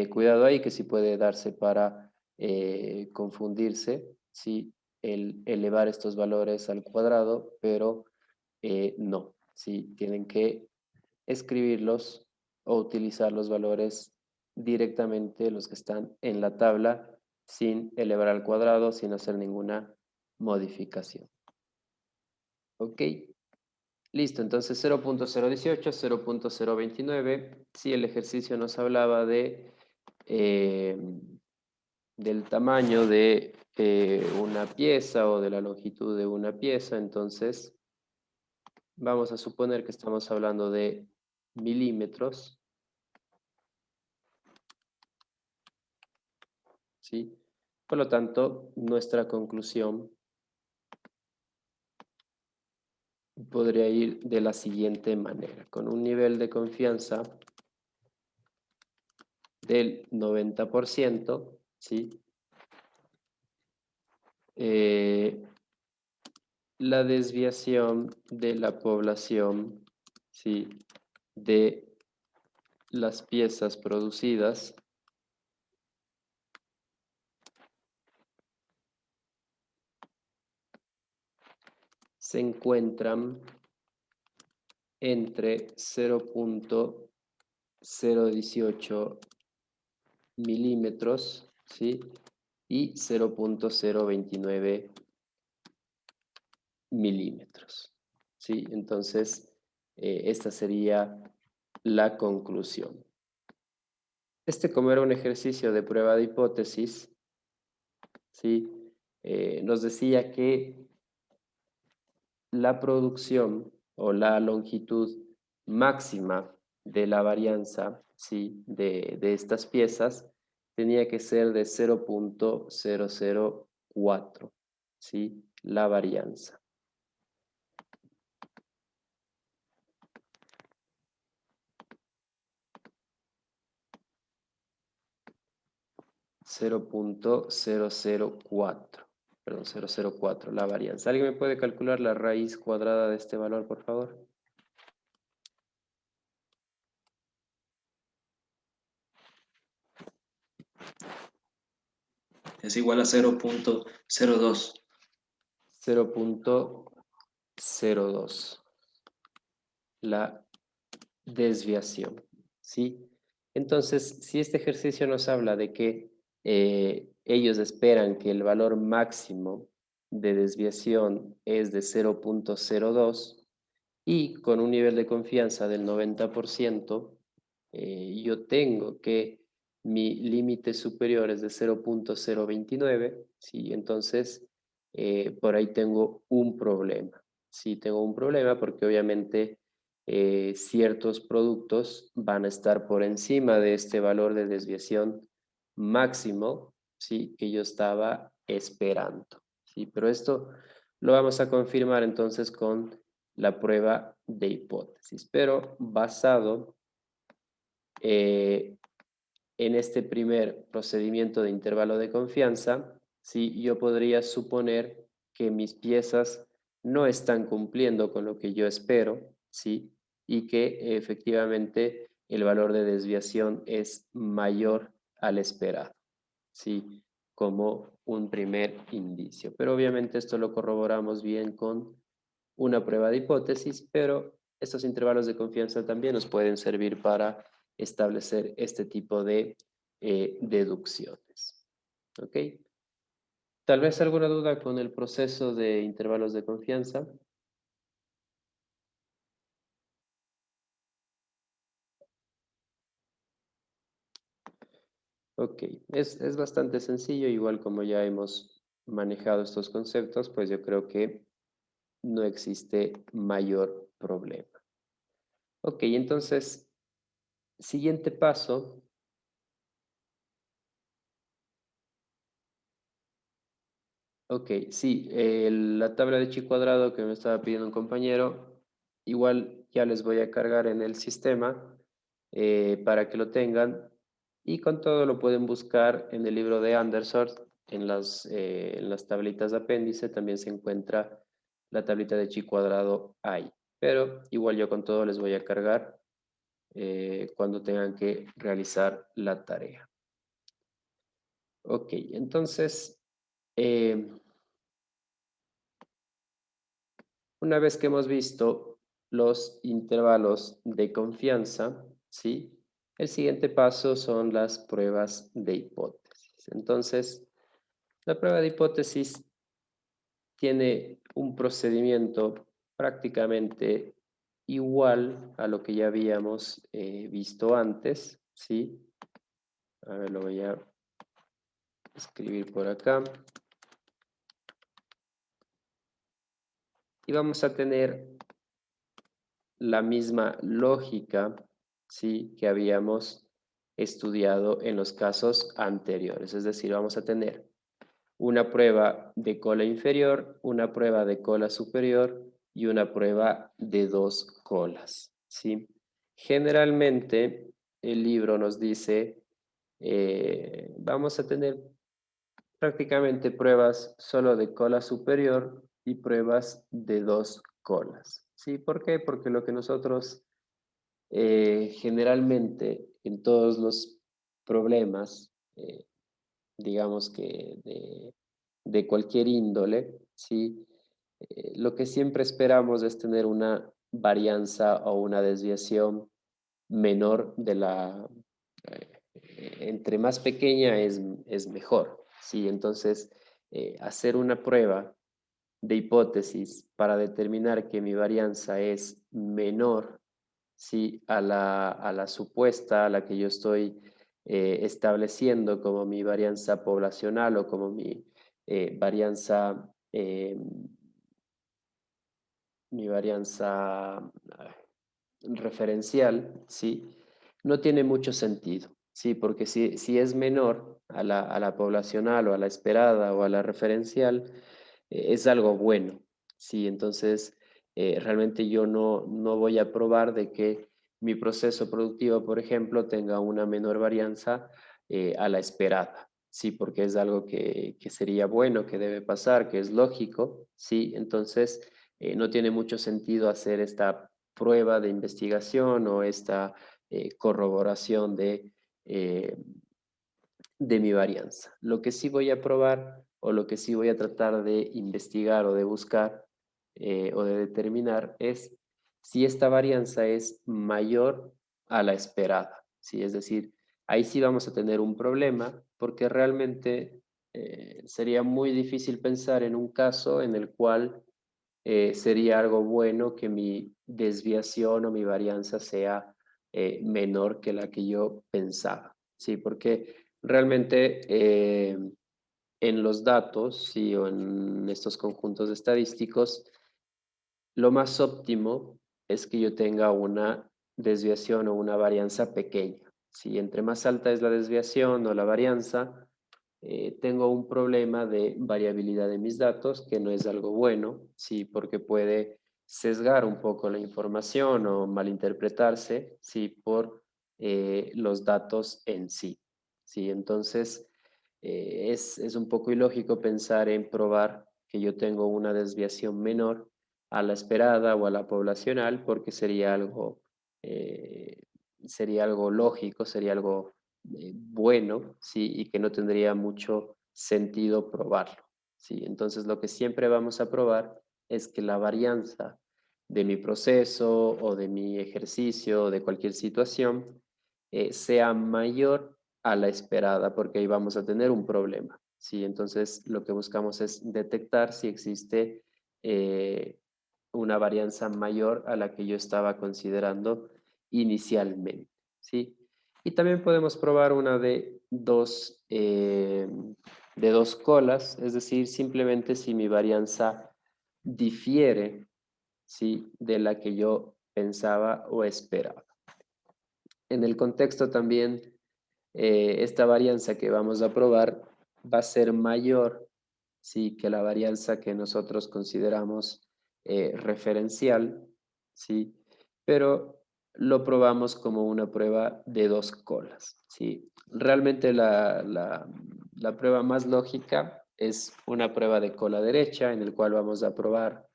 cuidado ahí que sí puede darse para confundirse, ¿sí? El elevar estos valores al cuadrado, pero no, ¿sí? Tienen que escribirlos o utilizar los valores directamente, los que están en la tabla, sin elevar al cuadrado, sin hacer ninguna modificación. ¿Ok? Listo, entonces 0.018, 0.029, si el ejercicio nos hablaba de, del tamaño de una pieza o de la longitud de una pieza, entonces vamos a suponer que estamos hablando de milímetros, ¿sí? Por lo tanto, nuestra conclusión podría ir de la siguiente manera, con un nivel de confianza del 90%, ¿sí? La desviación de la población, ¿sí? De las piezas producidas se encuentran entre 0.018 milímetros, ¿sí? Y 0.029 milímetros, ¿sí? Entonces, esta sería la conclusión. Como era un ejercicio de prueba de hipótesis, ¿sí? Nos decía que la producción o la longitud máxima de la varianza, ¿sí? de estas piezas tenía que ser de 0.004, ¿sí? La varianza. Perdón, 0.004, la varianza. ¿Alguien me puede calcular la raíz cuadrada de este valor, por favor? Es igual a 0.02. 0.02. La desviación, ¿sí? Entonces, si este ejercicio nos habla de que ellos esperan que el valor máximo de desviación es de 0.02 y con un nivel de confianza del 90%, yo tengo que mi límite superior es de 0.029, ¿sí? Entonces, por ahí tengo un problema. Sí, tengo un problema porque obviamente ciertos productos van a estar por encima de este valor de desviación máximo, ¿sí? Que yo estaba esperando, ¿sí? Pero esto lo vamos a confirmar entonces con la prueba de hipótesis, pero basado en este primer procedimiento de intervalo de confianza, ¿sí? Yo podría suponer que mis piezas no están cumpliendo con lo que yo espero, ¿sí? Y que efectivamente el valor de desviación es mayor al esperado, ¿sí? Como un primer indicio. Pero obviamente esto lo corroboramos bien con una prueba de hipótesis, pero estos intervalos de confianza también nos pueden servir para establecer este tipo de deducciones. ¿Ok? Tal vez alguna duda con el proceso de intervalos de confianza. Ok, es bastante sencillo, igual como ya hemos manejado estos conceptos, pues yo creo que no existe mayor problema. Ok, entonces, siguiente paso. Ok, sí, la tabla de chi cuadrado que me estaba pidiendo un compañero, igual ya les voy a cargar en el sistema para que lo tengan y con todo lo pueden buscar en el libro de Anderson, en las tablitas de apéndice también se encuentra la tablita de chi cuadrado ahí, pero igual yo con todo les voy a cargar cuando tengan que realizar la tarea. Ok, entonces... eh, una vez que hemos visto los intervalos de confianza, ¿sí? El siguiente paso son las pruebas de hipótesis. Entonces, la prueba de hipótesis tiene un procedimiento prácticamente igual a lo que ya habíamos visto antes, ¿sí? A ver, lo voy a escribir por acá. Y vamos a tener la misma lógica, ¿sí? Que habíamos estudiado en los casos anteriores. Es decir, vamos a tener una prueba de cola inferior, una prueba de cola superior y una prueba de dos colas, ¿sí? Generalmente el libro nos dice, vamos a tener prácticamente pruebas solo de cola superior y pruebas de dos colas. ¿Sí? ¿Por qué? Porque lo que nosotros generalmente en todos los problemas, digamos que de cualquier índole, ¿sí? Lo que siempre esperamos es tener una varianza o una desviación menor de entre más pequeña es mejor, ¿sí? Entonces, hacer una prueba de hipótesis para determinar que mi varianza es menor, ¿sí? A la supuesta, a la que yo estoy estableciendo como mi varianza poblacional o como varianza, mi varianza referencial, ¿sí? No tiene mucho sentido, ¿sí? Porque si es menor a la poblacional o a la esperada o a la referencial, es algo bueno, ¿sí? Entonces, realmente yo no voy a probar de que mi proceso productivo, por ejemplo, tenga una menor varianza a la esperada, ¿sí? Porque es algo que sería bueno, que debe pasar, que es lógico, ¿sí? Entonces, no tiene mucho sentido hacer esta prueba de investigación o esta corroboración de mi varianza. Lo que sí voy a probar o lo que sí voy a tratar de investigar o de buscar o de determinar es si esta varianza es mayor a la esperada, ¿sí? Es decir, ahí sí vamos a tener un problema porque realmente sería muy difícil pensar en un caso en el cual sería algo bueno que mi desviación o mi varianza sea menor que la que yo pensaba, ¿sí? Porque realmente en los datos, ¿sí? O en estos conjuntos estadísticos, lo más óptimo es que yo tenga una desviación o una varianza pequeña. Si entre más alta es la desviación o la varianza, tengo un problema de variabilidad de mis datos, que no es algo bueno, sí, porque puede sesgar un poco la información o malinterpretarse, sí, por los datos en sí. Sí, entonces es un poco ilógico pensar en probar que yo tengo una desviación menor a la esperada o a la poblacional, porque sería algo lógico, sería algo bueno, ¿sí? Y que no tendría mucho sentido probarlo, ¿sí? Entonces, lo que siempre vamos a probar es que la varianza de mi proceso o de mi ejercicio o de cualquier situación sea mayor a la esperada, porque ahí vamos a tener un problema, ¿sí? Entonces, lo que buscamos es detectar si existe una varianza mayor a la que yo estaba considerando inicialmente, ¿sí? Y también podemos probar una de dos colas, es decir, simplemente si mi varianza difiere, ¿sí?, de la que yo pensaba o esperaba. En el contexto también, esta varianza que vamos a probar va a ser mayor, ¿sí?, que la varianza que nosotros consideramos referencial, ¿sí? Pero lo probamos como una prueba de dos colas, ¿sí? Realmente la prueba más lógica es una prueba de cola derecha, en el cual vamos a probar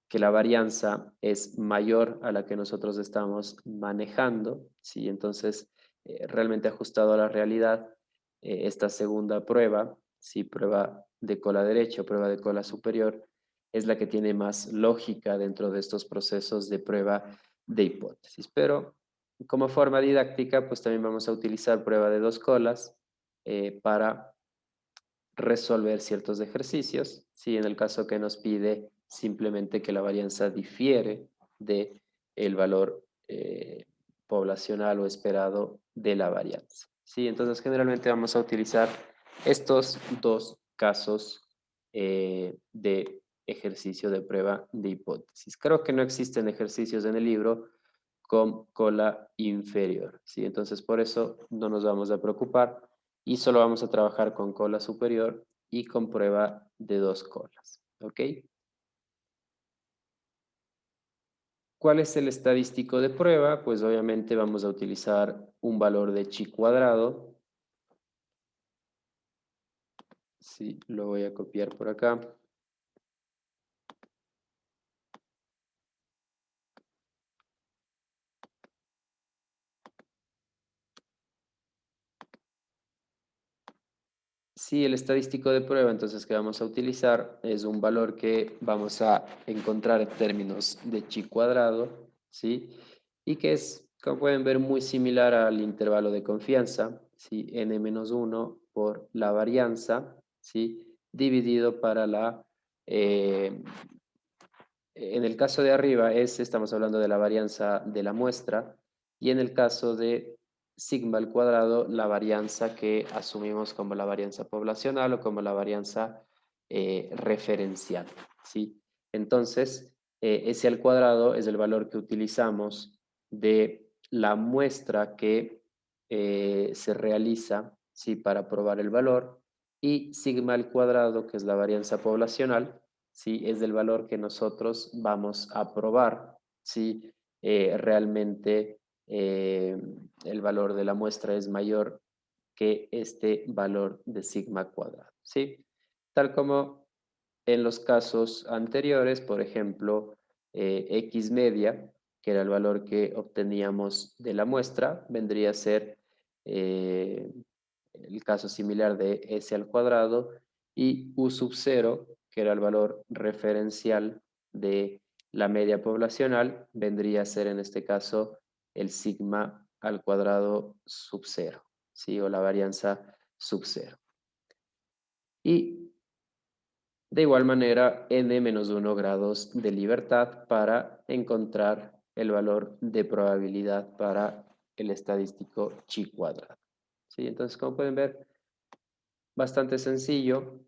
que la varianza es mayor a la que nosotros estamos manejando, ¿sí? Entonces, realmente ajustado a la realidad, esta segunda prueba, ¿sí?, prueba de cola derecha o prueba de cola superior, es la que tiene más lógica dentro de estos procesos de prueba de hipótesis. Pero como forma didáctica, pues también vamos a utilizar prueba de dos colas para resolver ciertos ejercicios, si en el caso que nos pide simplemente que la varianza difiere de el valor poblacional o esperado de la varianza. Sí, entonces generalmente vamos a utilizar estos dos casos de ejercicio de prueba de hipótesis. Creo que no existen ejercicios en el libro con cola inferior, ¿sí? Entonces por eso no nos vamos a preocupar y solo vamos a trabajar con cola superior y con prueba de dos colas, ¿ok? ¿Cuál es el estadístico de prueba? Pues obviamente vamos a utilizar un valor de chi cuadrado. Sí, lo voy a copiar por acá. Sí, el estadístico de prueba, entonces, que vamos a utilizar es un valor que vamos a encontrar en términos de chi cuadrado, ¿sí? Y que es, como pueden ver, muy similar al intervalo de confianza, ¿sí? N-1 por la varianza, ¿sí?, dividido para en el caso de arriba estamos hablando de la varianza de la muestra, y en el caso de sigma al cuadrado, la varianza que asumimos como la varianza poblacional o como la varianza referencial, ¿sí? Entonces, ese al cuadrado es el valor que utilizamos de la muestra que se realiza, ¿sí?, para probar el valor, y sigma al cuadrado, que es la varianza poblacional, ¿sí?, es del valor que nosotros vamos a probar si realmente el valor de la muestra es mayor que este valor de sigma cuadrado, ¿sí? Tal como en los casos anteriores, por ejemplo, X media, que era el valor que obteníamos de la muestra, vendría a ser eh, el caso similar de S al cuadrado, y U sub 0, que era el valor referencial de la media poblacional, vendría a ser en este caso el sigma al cuadrado sub 0, ¿sí?, o la varianza sub 0. Y de igual manera, n-1 grados de libertad para encontrar el valor de probabilidad para el estadístico chi cuadrado, ¿sí? Entonces, como pueden ver, bastante sencillo,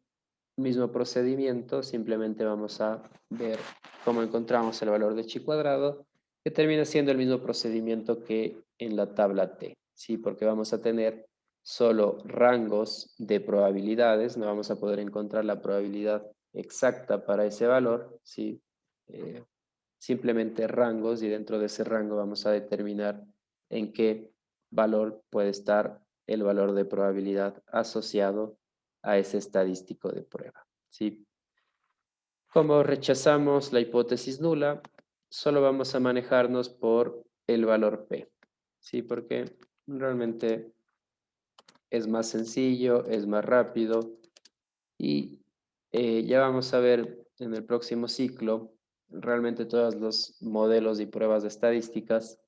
mismo procedimiento, simplemente vamos a ver cómo encontramos el valor de chi cuadrado que termina siendo el mismo procedimiento que en la tabla T, ¿sí? Porque vamos a tener solo rangos de probabilidades, no vamos a poder encontrar la probabilidad exacta para ese valor, ¿sí? Simplemente rangos, y dentro de ese rango vamos a determinar en qué valor puede estar el valor de probabilidad asociado a ese estadístico de prueba, ¿sí? Como rechazamos la hipótesis nula, solo vamos a manejarnos por el valor P, ¿sí? Porque realmente es más sencillo, es más rápido y ya vamos a ver en el próximo ciclo, realmente todos los modelos y pruebas de estadísticas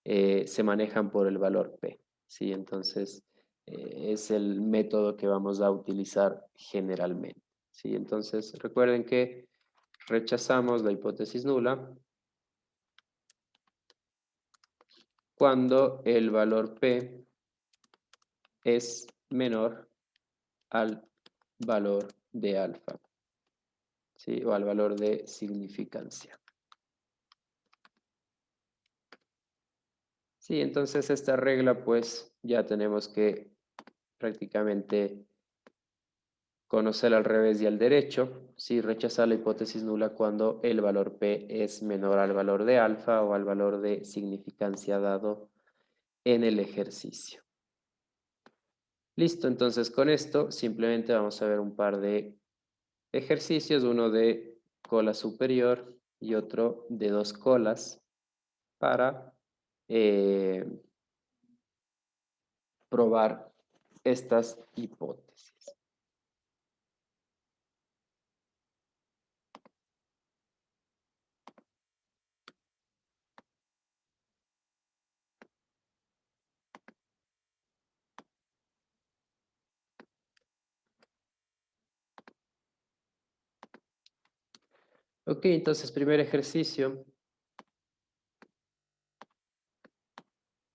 se manejan por el valor P, ¿sí? Entonces, es el método que vamos a utilizar generalmente, ¿sí? Entonces, recuerden que rechazamos la hipótesis nula cuando el valor P es menor al valor de alfa, ¿sí? O al valor de significancia. Sí, entonces esta regla pues ya tenemos que prácticamente conocer al revés y al derecho, sí, rechazar la hipótesis nula cuando el valor P es menor al valor de alfa o al valor de significancia dado en el ejercicio. Listo, entonces con esto simplemente vamos a ver un par de ejercicios, uno de cola superior y otro de dos colas para probar estas hipótesis. Ok, entonces primer ejercicio.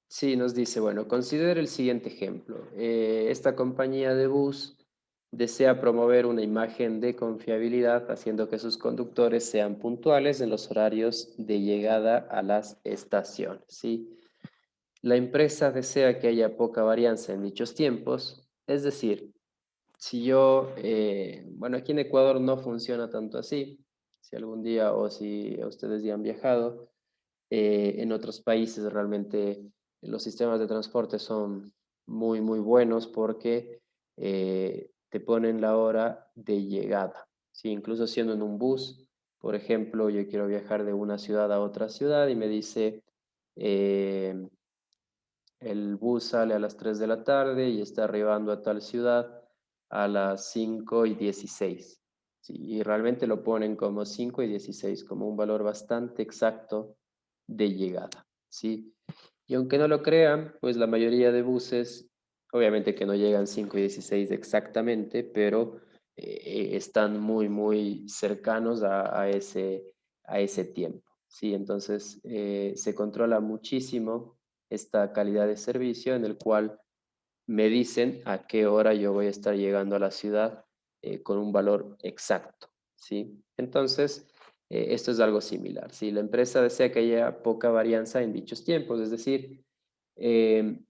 Sí, nos dice, bueno, considere el siguiente ejemplo. Esta compañía de bus desea promover una imagen de confiabilidad haciendo que sus conductores sean puntuales en los horarios de llegada a las estaciones, ¿sí? La empresa desea que haya poca varianza en dichos tiempos, es decir, si yo, bueno, aquí en Ecuador no funciona tanto así, si algún día o si ustedes ya han viajado, en otros países realmente los sistemas de transporte son muy, muy buenos porque te ponen la hora de llegada. ¿Sí? Incluso siendo en un bus, por ejemplo, yo quiero viajar de una ciudad a otra ciudad y me dice, eh, el bus sale a las 3 de la tarde y está arribando a tal ciudad a las 5:16. Sí, y realmente lo ponen como 5:16, como un valor bastante exacto de llegada, ¿sí? Y aunque no lo crean, pues la mayoría de buses, obviamente que no llegan 5:16 exactamente, pero están muy, muy cercanos a ese tiempo, ¿sí? Entonces, se controla muchísimo esta calidad de servicio en el cual me dicen a qué hora yo voy a estar llegando a la ciudad con un valor exacto, ¿sí? Entonces, esto es algo similar. Si la empresa desea que haya poca varianza en dichos tiempos, es decir, eh,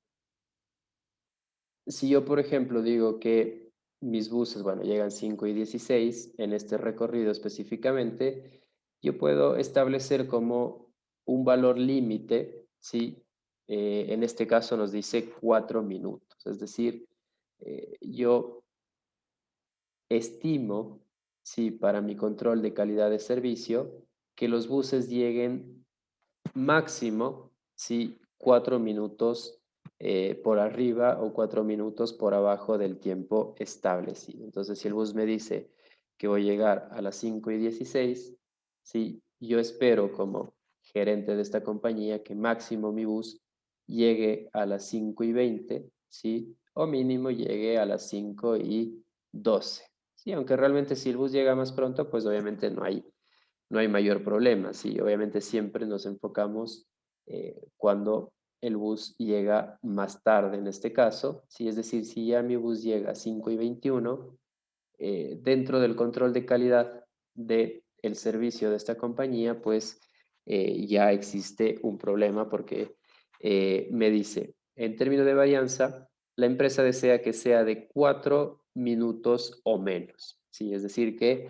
si yo, por ejemplo, digo que mis buses, bueno, llegan 5:16 en este recorrido específicamente, yo puedo establecer como un valor límite, ¿sí? En este caso nos dice 4 minutos, es decir, yo estimo, sí, para mi control de calidad de servicio, que los buses lleguen máximo, sí, 4 minutos por arriba o 4 minutos por abajo del tiempo establecido. Entonces, si el bus me dice que voy a llegar a las 5:16, sí, yo espero como gerente de esta compañía que máximo mi bus llegue a las 5:20, sí, o mínimo llegue a las 5:12. Sí, aunque realmente si el bus llega más pronto, pues obviamente no hay mayor problema, sí, obviamente siempre nos enfocamos cuando el bus llega más tarde en este caso, sí, es decir, si ya mi bus llega a 5:21, dentro del control de calidad del servicio de esta compañía, pues ya existe un problema porque me dice, en términos de varianza, la empresa desea que sea de 4 minutos o menos, ¿sí? Es decir, que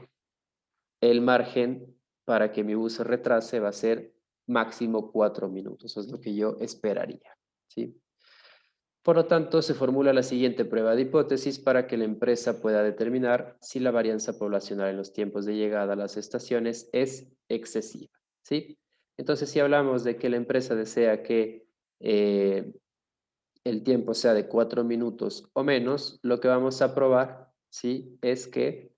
el margen para que mi bus se retrase va a ser máximo 4 minutos, eso es lo que yo esperaría, ¿sí? Por lo tanto, se formula la siguiente prueba de hipótesis para que la empresa pueda determinar si la varianza poblacional en los tiempos de llegada a las estaciones es excesiva, ¿sí? Entonces, si hablamos de que la empresa desea que el tiempo sea de 4 minutos o menos, lo que vamos a probar, ¿sí? Es que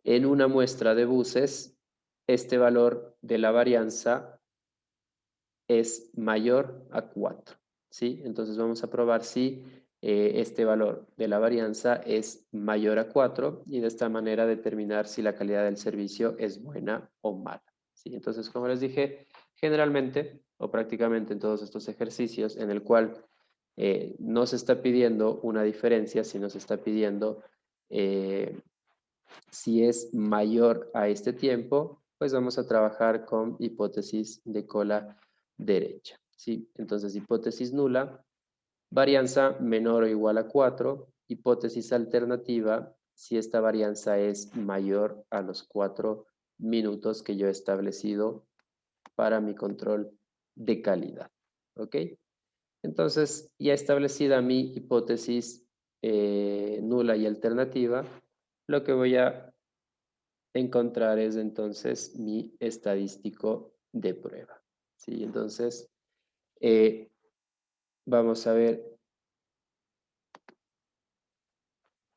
en una muestra de buses, este valor de la varianza es mayor a 4, ¿sí? Entonces vamos a probar si este valor de la varianza es mayor a 4 y de esta manera determinar si la calidad del servicio es buena o mala, ¿sí? Entonces, como les dije, generalmente o prácticamente en todos estos ejercicios en el cual no se está pidiendo una diferencia, sino se está pidiendo si es mayor a este tiempo, pues vamos a trabajar con hipótesis de cola derecha, ¿sí? Entonces, hipótesis nula, varianza menor o igual a 4, hipótesis alternativa, si esta varianza es mayor a los 4 minutos que yo he establecido para mi control de calidad, ¿ok? Entonces, ya establecida mi hipótesis nula y alternativa, lo que voy a encontrar es entonces mi estadístico de prueba, ¿sí? Entonces, eh, vamos a ver,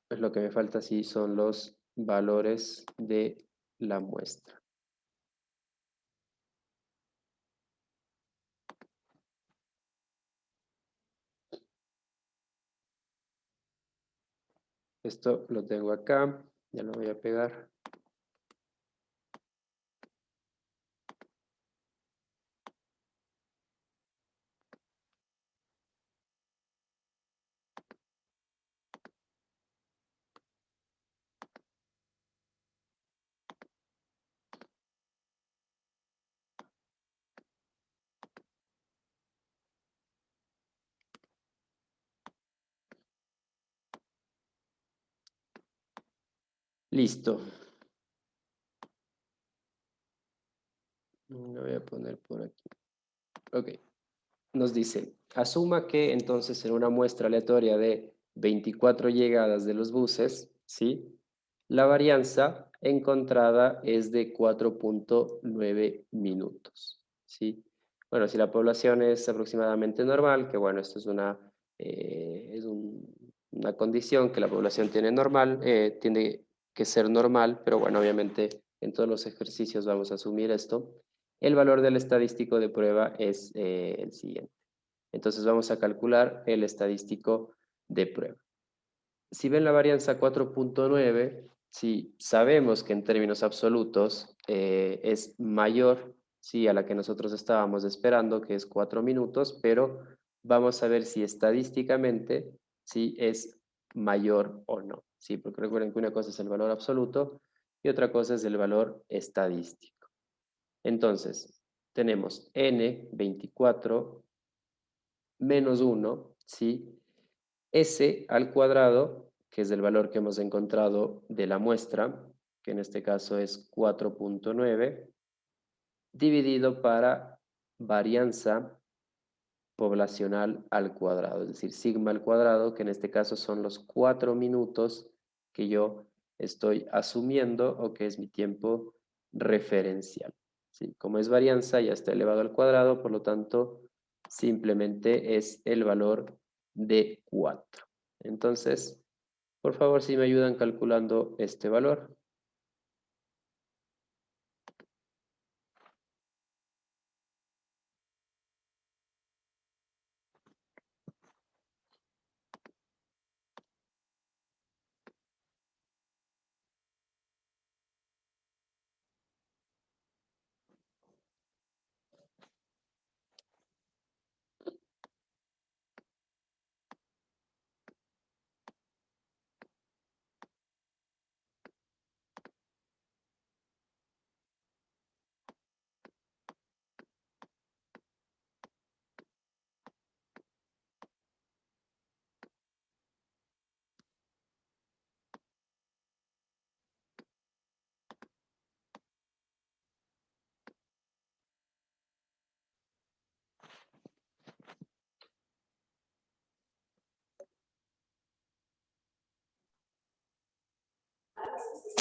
pues lo que me falta sí son los valores de la muestra. Esto lo tengo acá, ya lo voy a pegar. Listo. Lo voy a poner por aquí. Ok. Nos dice, asuma que entonces en una muestra aleatoria de 24 llegadas de los buses, ¿sí? La varianza encontrada es de 4.9 minutos, ¿sí? Bueno, si la población es aproximadamente normal, que bueno, esto es una condición que la población tiene normal, tiene que ser normal, pero bueno, obviamente en todos los ejercicios vamos a asumir esto. El valor del estadístico de prueba es el siguiente. Entonces vamos a calcular el estadístico de prueba. Si ven la varianza 4.9, si sabemos que en términos absolutos es mayor, sí, a la que nosotros estábamos esperando, que es 4 minutos, pero vamos a ver si estadísticamente sí es mayor o no, sí, porque recuerden que una cosa es el valor absoluto y otra cosa es el valor estadístico. Entonces, tenemos n 24 menos 1, ¿sí? S al cuadrado, que es el valor que hemos encontrado de la muestra, que en este caso es 4.9, dividido para varianza poblacional al cuadrado, es decir, sigma al cuadrado, que en este caso son los 4 minutos que yo estoy asumiendo o que es mi tiempo referencial. ¿Sí? Como es varianza, ya está elevado al cuadrado, por lo tanto, simplemente es el valor de 4. Entonces, por favor, si me ayudan calculando este valor.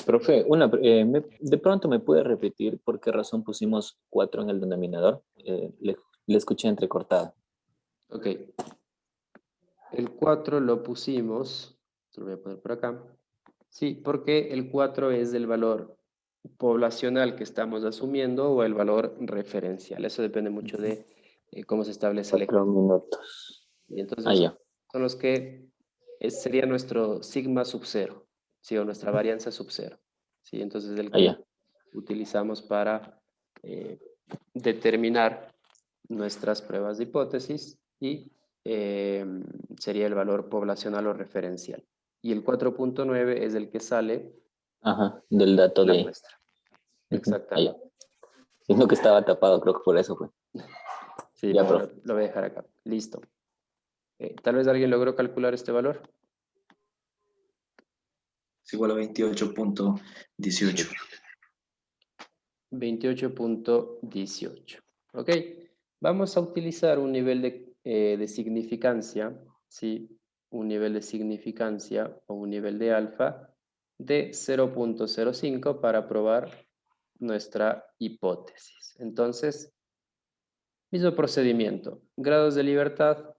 Profe, de pronto me puede repetir por qué razón pusimos 4 en el denominador. Le escuché entrecortado. Ok. El 4 lo pusimos, lo voy a poner por acá. Sí, porque el 4 es el valor poblacional que estamos asumiendo o el valor referencial. Eso depende mucho de cómo se establece el 4 minutos. Y entonces Ya. son los que sería nuestro sigma sub 0, ¿sí? O nuestra varianza sub 0. ¿Sí? Entonces el que Ya. utilizamos para determinar nuestras pruebas de hipótesis y sería el valor poblacional o referencial. Y el 4.9 es el que sale Ajá, del dato la de... muestra. Ya. Exactamente. Siento que estaba tapado, creo que por eso fue. Sí, Ya, no, profe. lo voy a dejar acá. Listo. Tal vez alguien logró calcular este valor. Es igual a 28.18. 28.18. Ok, vamos a utilizar un nivel de significancia, ¿sí? Un nivel de significancia o un nivel de alfa de 0.05 para probar nuestra hipótesis. Entonces, mismo procedimiento. Grados de libertad,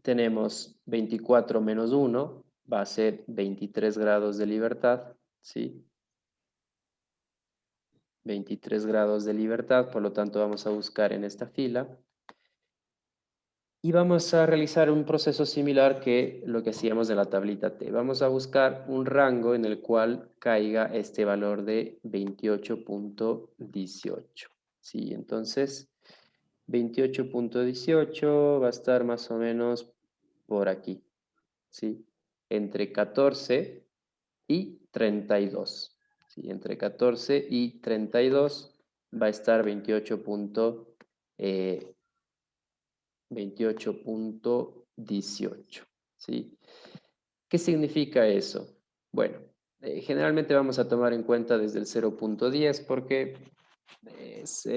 tenemos 24 menos 1, va a ser 23 grados de libertad, ¿sí? 23 grados de libertad, por lo tanto vamos a buscar en esta fila y vamos a realizar un proceso similar que lo que hacíamos en la tablita T. Vamos a buscar un rango en el cual caiga este valor de 28.18. Sí, entonces 28.18 va a estar más o menos por aquí, ¿sí? Entre 14 y 32. ¿Sí? Entre 14 y 32 va a estar 28.18. ¿Sí? ¿Qué significa eso? Bueno, generalmente vamos a tomar en cuenta desde el 0.10 porque es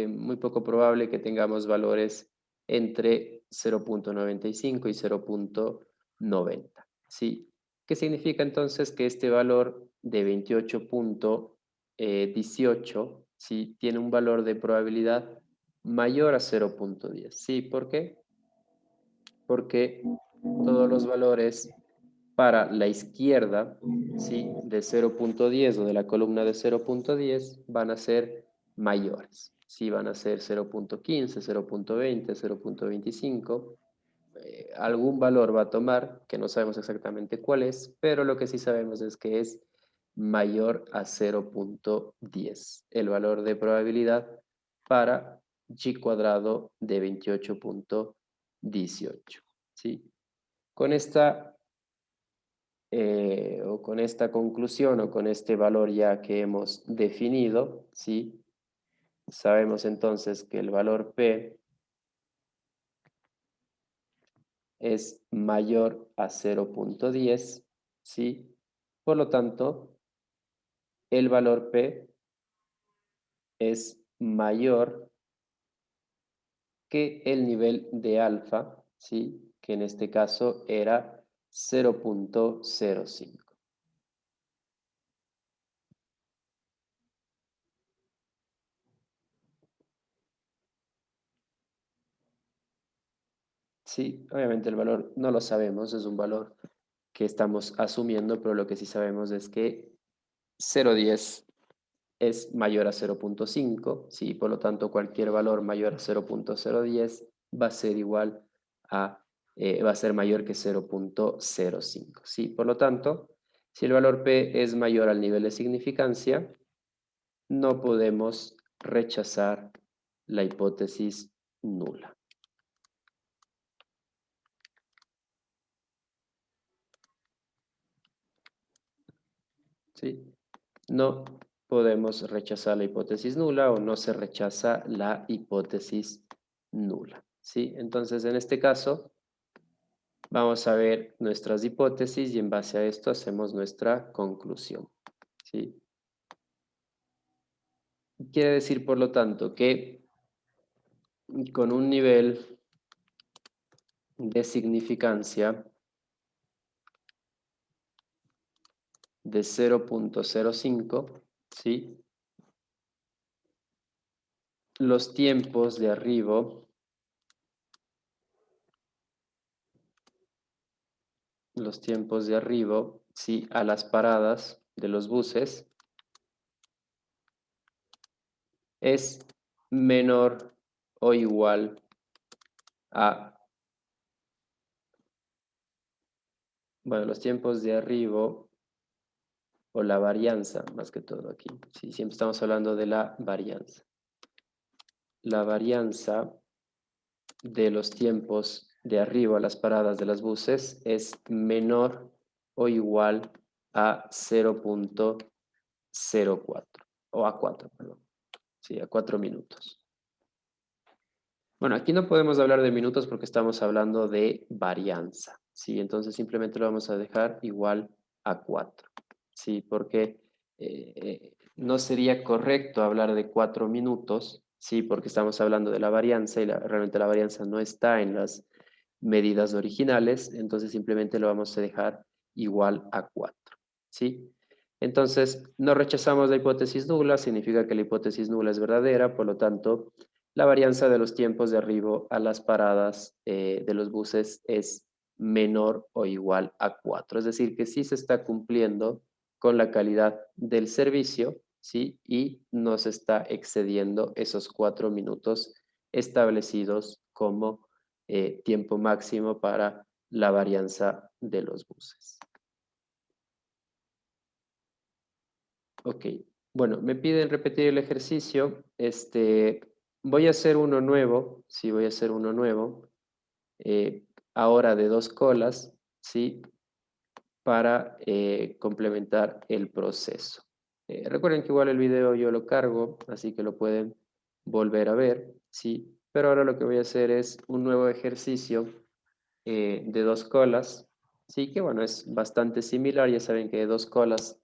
muy poco probable que tengamos valores entre 0.95 y 0.90. ¿Sí? ¿Qué significa entonces que este valor de 28.18 ¿sí? tiene un valor de probabilidad mayor a 0.10? ¿Sí? ¿Por qué? Porque todos los valores para la izquierda, ¿sí? De 0.10 o de la columna de 0.10 van a ser mayores. Sí, van a ser 0.15, 0.20, 0.25. Algún valor va a tomar, que no sabemos exactamente cuál es, pero lo que sí sabemos es que es mayor a 0.10, el valor de probabilidad para y cuadrado de 28.18. ¿Sí? Con esta o con esta conclusión o con este valor ya que hemos definido, ¿sí? Sabemos entonces que el valor P es mayor a 0.10, ¿sí? Por lo tanto, el valor P es mayor que el nivel de alfa, ¿sí? Que en este caso era 0.05. Sí, obviamente el valor no lo sabemos, es un valor que estamos asumiendo, pero lo que sí sabemos es que 0.10 es mayor a 0.5, ¿sí? Por lo tanto, cualquier valor mayor a 0.010 va a ser igual a, va a ser mayor que 0.05, ¿sí? Por lo tanto, si el valor P es mayor al nivel de significancia, no podemos rechazar la hipótesis nula. ¿Sí? No podemos rechazar la hipótesis nula o no se rechaza la hipótesis nula. ¿Sí? Entonces, en este caso, vamos a ver nuestras hipótesis y en base a esto hacemos nuestra conclusión. ¿Sí? Quiere decir, por lo tanto, que con un nivel de significancia de 0.05, ¿sí? Los tiempos de arribo, ¿sí? A las paradas de los buses es menor o igual a, bueno, los tiempos de arribo o la varianza, más que todo aquí. Sí, siempre estamos hablando de la varianza. La varianza de los tiempos de arribo a las paradas de los buses es menor o igual a 0.04 o a 4, perdón. Sí, a 4 minutos. Bueno, aquí no podemos hablar de minutos porque estamos hablando de varianza, ¿sí? Entonces simplemente lo vamos a dejar igual a 4, ¿sí? Porque no sería correcto hablar de 4 minutos, ¿sí? Porque estamos hablando de la varianza y realmente la varianza no está en las medidas originales, entonces simplemente lo vamos a dejar igual a 4, ¿sí? Entonces, no rechazamos la hipótesis nula, significa que la hipótesis nula es verdadera, por lo tanto, la varianza de los tiempos de arribo a las paradas de los buses es menor o igual a 4. Es decir, que sí se está cumpliendo con la calidad del servicio, ¿sí? Y no se está excediendo esos 4 minutos establecidos como tiempo máximo para la varianza de los buses. Ok, bueno, me piden repetir el ejercicio. Voy a hacer uno nuevo, sí, voy a hacer uno nuevo, ahora de 2 colas, sí, para complementar el proceso. Recuerden que igual el video yo lo cargo, así que lo pueden volver a ver, sí, pero ahora lo que voy a hacer es un nuevo ejercicio de 2 colas, sí, que bueno, es bastante similar, ya saben que de 2 colas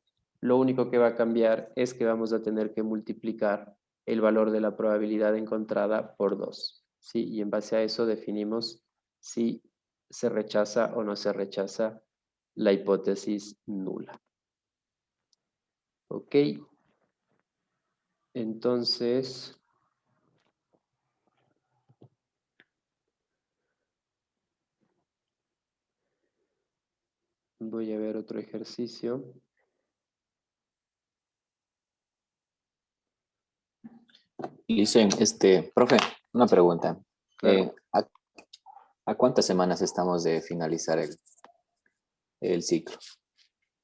lo único que va a cambiar es que vamos a tener que multiplicar el valor de la probabilidad encontrada por 2, ¿sí? Y en base a eso definimos si se rechaza o no se rechaza la hipótesis nula. ¿Ok? Entonces, voy a ver otro ejercicio. Dicen, profe, una pregunta. Claro. ¿A cuántas semanas estamos de finalizar el ciclo?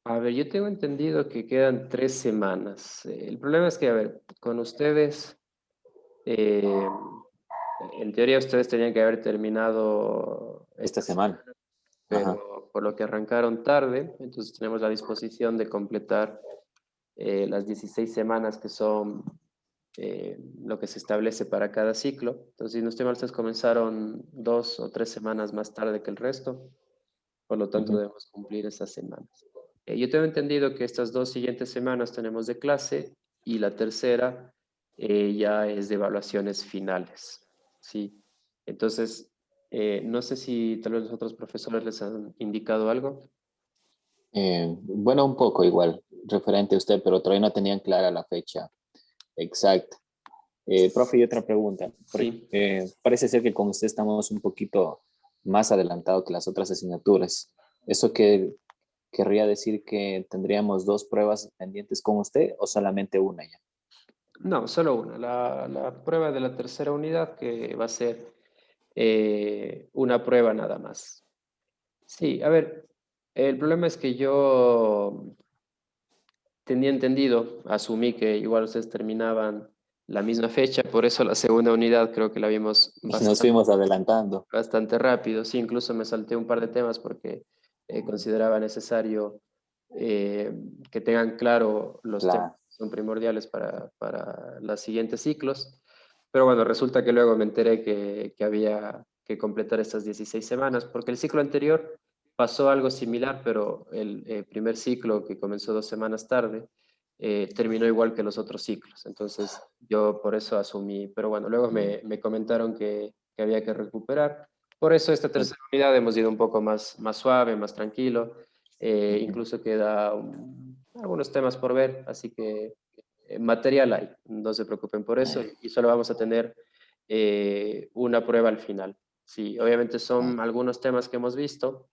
A ver, yo tengo entendido que quedan 3 semanas. El problema es que, a ver, con ustedes, eh, en teoría ustedes tenían que haber terminado Esta esta semana. semana, Ajá. pero por lo que arrancaron tarde, entonces tenemos la disposición de completar las 16 semanas que son lo que se establece para cada ciclo. Entonces, si no estoy mal, ustedes comenzaron 2 o 3 semanas más tarde que el resto, por lo tanto Ujú. debemos cumplir esas semanas. Yo tengo entendido que estas 2 siguientes semanas tenemos de clase y la tercera ya es de evaluaciones finales, ¿sí? Entonces, no sé si tal vez los otros profesores les han indicado algo. Bueno, un poco igual, referente a usted, pero todavía no tenían clara la fecha exacta. Profe, y otra pregunta. Sí. Parece ser que con usted estamos un poquito más adelantado que las otras asignaturas. ¿Eso querría decir que tendríamos 2 pruebas pendientes con usted o solamente una ya? No, solo una. La prueba de la tercera unidad que va a ser una prueba nada más. Sí, a ver, el problema es que yo tenía entendido, asumí que igual ustedes terminaban la misma fecha, por eso la segunda unidad creo que la vimos Nos fuimos adelantando. bastante rápido. Sí, incluso me salté un par de temas porque consideraba necesario que tengan claro los temas Claro. que son primordiales para los siguientes ciclos. Pero bueno, resulta que luego me enteré que había que completar estas 16 semanas, porque el ciclo anterior pasó algo similar, pero el primer ciclo, que comenzó 2 semanas tarde, terminó igual que los otros ciclos. Entonces yo por eso asumí, pero bueno, luego me comentaron que había que recuperar. Por eso esta tercera unidad hemos ido un poco más suave, más tranquilo. Incluso queda algunos temas por ver, así que material hay, no se preocupen por eso y solo vamos a tener una prueba al final. Sí, obviamente son algunos temas que hemos visto,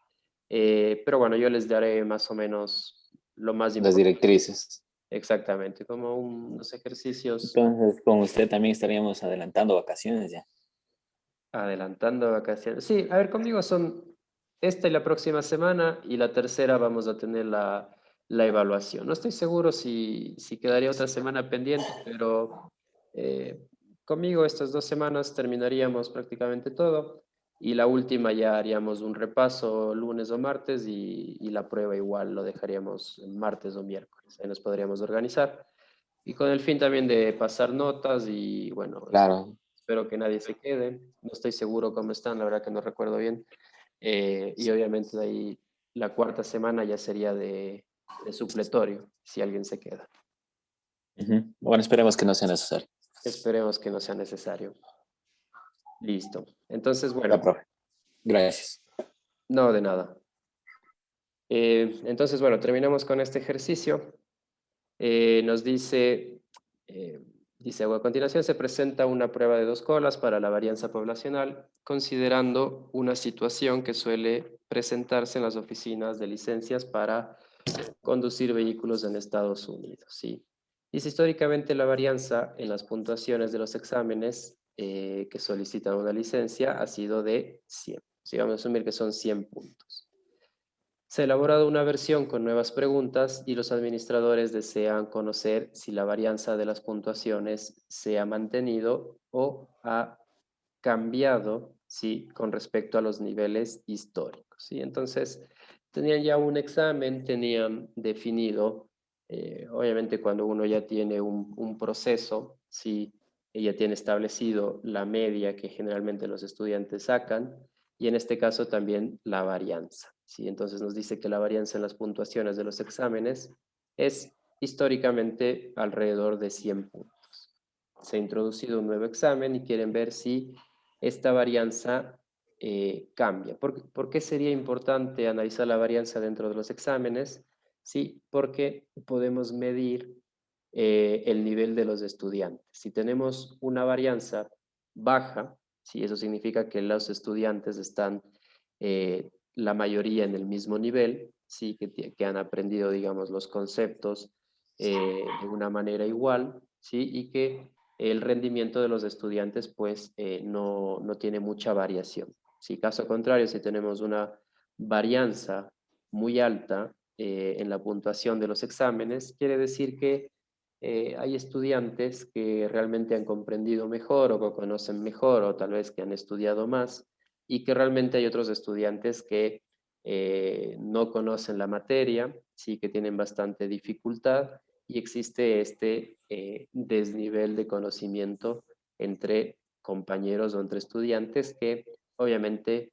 pero bueno, yo les daré más o menos lo más Las importante. directrices. Exactamente, como unos ejercicios Entonces, con usted también estaríamos adelantando vacaciones ya. adelantando vacaciones. Sí, a ver, conmigo son esta y la próxima semana y la tercera vamos a tener la evaluación. No estoy seguro si quedaría otra semana pendiente, pero eh, conmigo estas 2 semanas terminaríamos prácticamente todo y la última ya haríamos un repaso lunes o martes y la prueba igual lo dejaríamos martes o miércoles. Ahí nos podríamos organizar. Y con el fin también de pasar notas y bueno, Claro. espero que nadie se quede. No estoy seguro cómo están, la verdad que no recuerdo bien. Y obviamente de ahí la cuarta semana ya sería de supletorio, si alguien se queda. Ujú. Bueno, esperemos que no sea necesario. Esperemos que no sea necesario. Listo. Entonces, Ya, bueno, profe. Gracias. no de nada. Entonces, bueno, terminamos con este ejercicio. Nos dice, eh, dice, a continuación se presenta una prueba de 2 colas para la varianza poblacional, considerando una situación que suele presentarse en las oficinas de licencias para conducir vehículos en Estados Unidos, ¿sí? Dice, históricamente la varianza en las puntuaciones de los exámenes que solicitan una licencia ha sido de 100. Sí, vamos a asumir que son 100 puntos. Se ha elaborado una versión con nuevas preguntas y los administradores desean conocer si la varianza de las puntuaciones se ha mantenido o ha cambiado, ¿sí? Con respecto a los niveles históricos, ¿sí? Entonces, tenían ya un examen, tenían definido, obviamente cuando uno ya tiene un proceso, ¿sí? Y ya tiene establecido la media que generalmente los estudiantes sacan, y en este caso también la varianza, ¿sí? Entonces nos dice que la varianza en las puntuaciones de los exámenes es históricamente alrededor de 100 puntos. Se ha introducido un nuevo examen y quieren ver si esta varianza cambia. ¿Por qué sería importante analizar la varianza dentro de los exámenes? Sí, porque podemos medir el nivel de los estudiantes. Si tenemos una varianza baja, sí, eso significa que los estudiantes están la mayoría en el mismo nivel, sí, que han aprendido, digamos, los conceptos de una manera igual, sí, y que el rendimiento de los estudiantes pues no tiene mucha variación. Si caso contrario, si tenemos una varianza muy alta en la puntuación de los exámenes, quiere decir que hay estudiantes que realmente han comprendido mejor o que conocen mejor o tal vez que han estudiado más y que realmente hay otros estudiantes que no conocen la materia, sí que tienen bastante dificultad y existe este desnivel de conocimiento entre compañeros o entre estudiantes que obviamente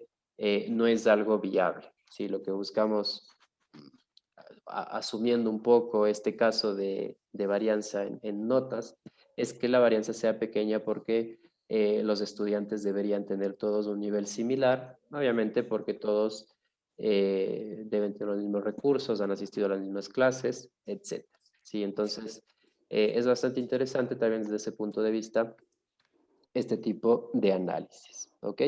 no es algo viable. ¿Sí? Lo que buscamos, asumiendo un poco este caso de varianza en notas, es que la varianza sea pequeña porque los estudiantes deberían tener todos un nivel similar, obviamente porque todos deben tener los mismos recursos, han asistido a las mismas clases, etc. Sí, entonces es bastante interesante también desde ese punto de vista este tipo de análisis, ¿ok?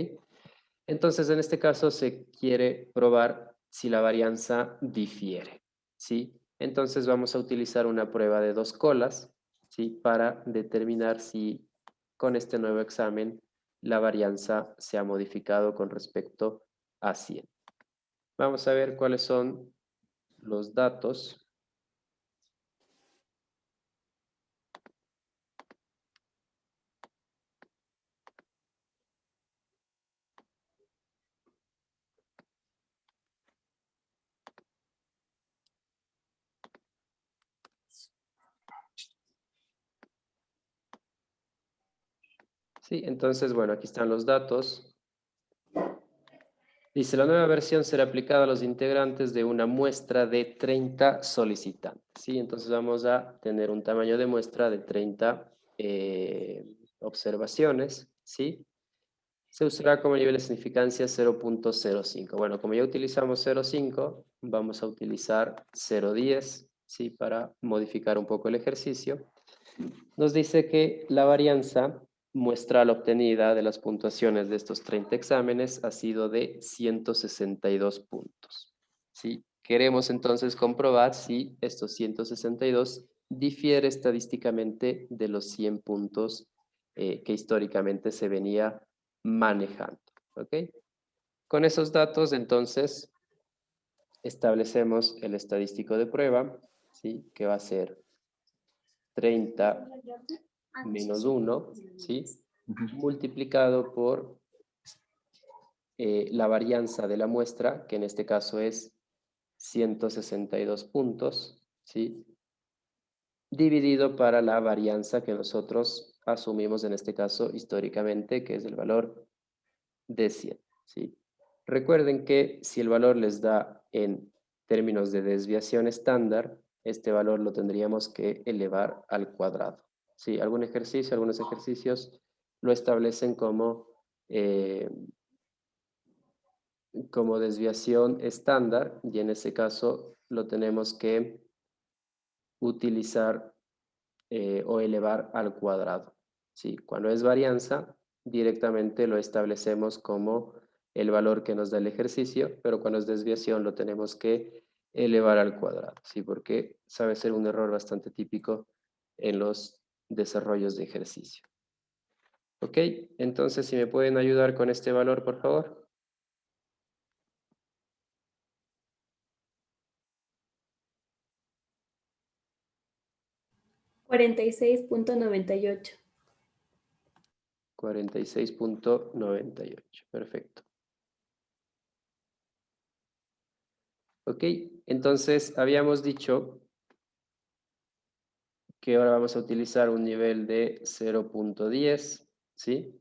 Entonces, en este caso se quiere probar si la varianza difiere, ¿sí? Entonces vamos a utilizar una prueba de 2 colas, ¿sí? Para determinar si con este nuevo examen la varianza se ha modificado con respecto a 100. Vamos a ver cuáles son los datos. Sí, entonces, bueno, aquí están los datos. Dice, la nueva versión será aplicada a los integrantes de una muestra de 30 solicitantes. ¿Sí? Entonces vamos a tener un tamaño de muestra de 30 observaciones. ¿Sí? Se usará como nivel de significancia 0.05. Bueno, como ya utilizamos 0.5, vamos a utilizar 0.10 ¿sí? Para modificar un poco el ejercicio. Nos dice que la varianza muestral obtenida de las puntuaciones de estos 30 exámenes ha sido de 162 puntos, ¿sí? Queremos entonces comprobar si estos 162 difiere estadísticamente de los 100 puntos que históricamente se venía manejando, ¿ok? Con esos datos, entonces, establecemos el estadístico de prueba, ¿sí? Que va a ser 30 menos 1, ¿sí? Multiplicado por la varianza de la muestra, que en este caso es 162 puntos, ¿sí? Dividido para la varianza que nosotros asumimos en este caso históricamente, que es el valor de 100, ¿sí? Recuerden que si el valor les da en términos de desviación estándar, este valor lo tendríamos que elevar al cuadrado, ¿sí? Algunos ejercicios lo establecen como desviación estándar y en ese caso lo tenemos que utilizar o elevar al cuadrado. ¿Sí? Cuando es varianza, directamente lo establecemos como el valor que nos da el ejercicio, pero cuando es desviación lo tenemos que elevar al cuadrado, ¿sí? Porque sabe ser un error bastante típico en los desarrollos de ejercicio. ¿Ok? Entonces, si me pueden ayudar con este valor, por favor. 46.98. 46.98. Perfecto. Ok, entonces habíamos dicho que ahora vamos a utilizar un nivel de 0.10, ¿sí?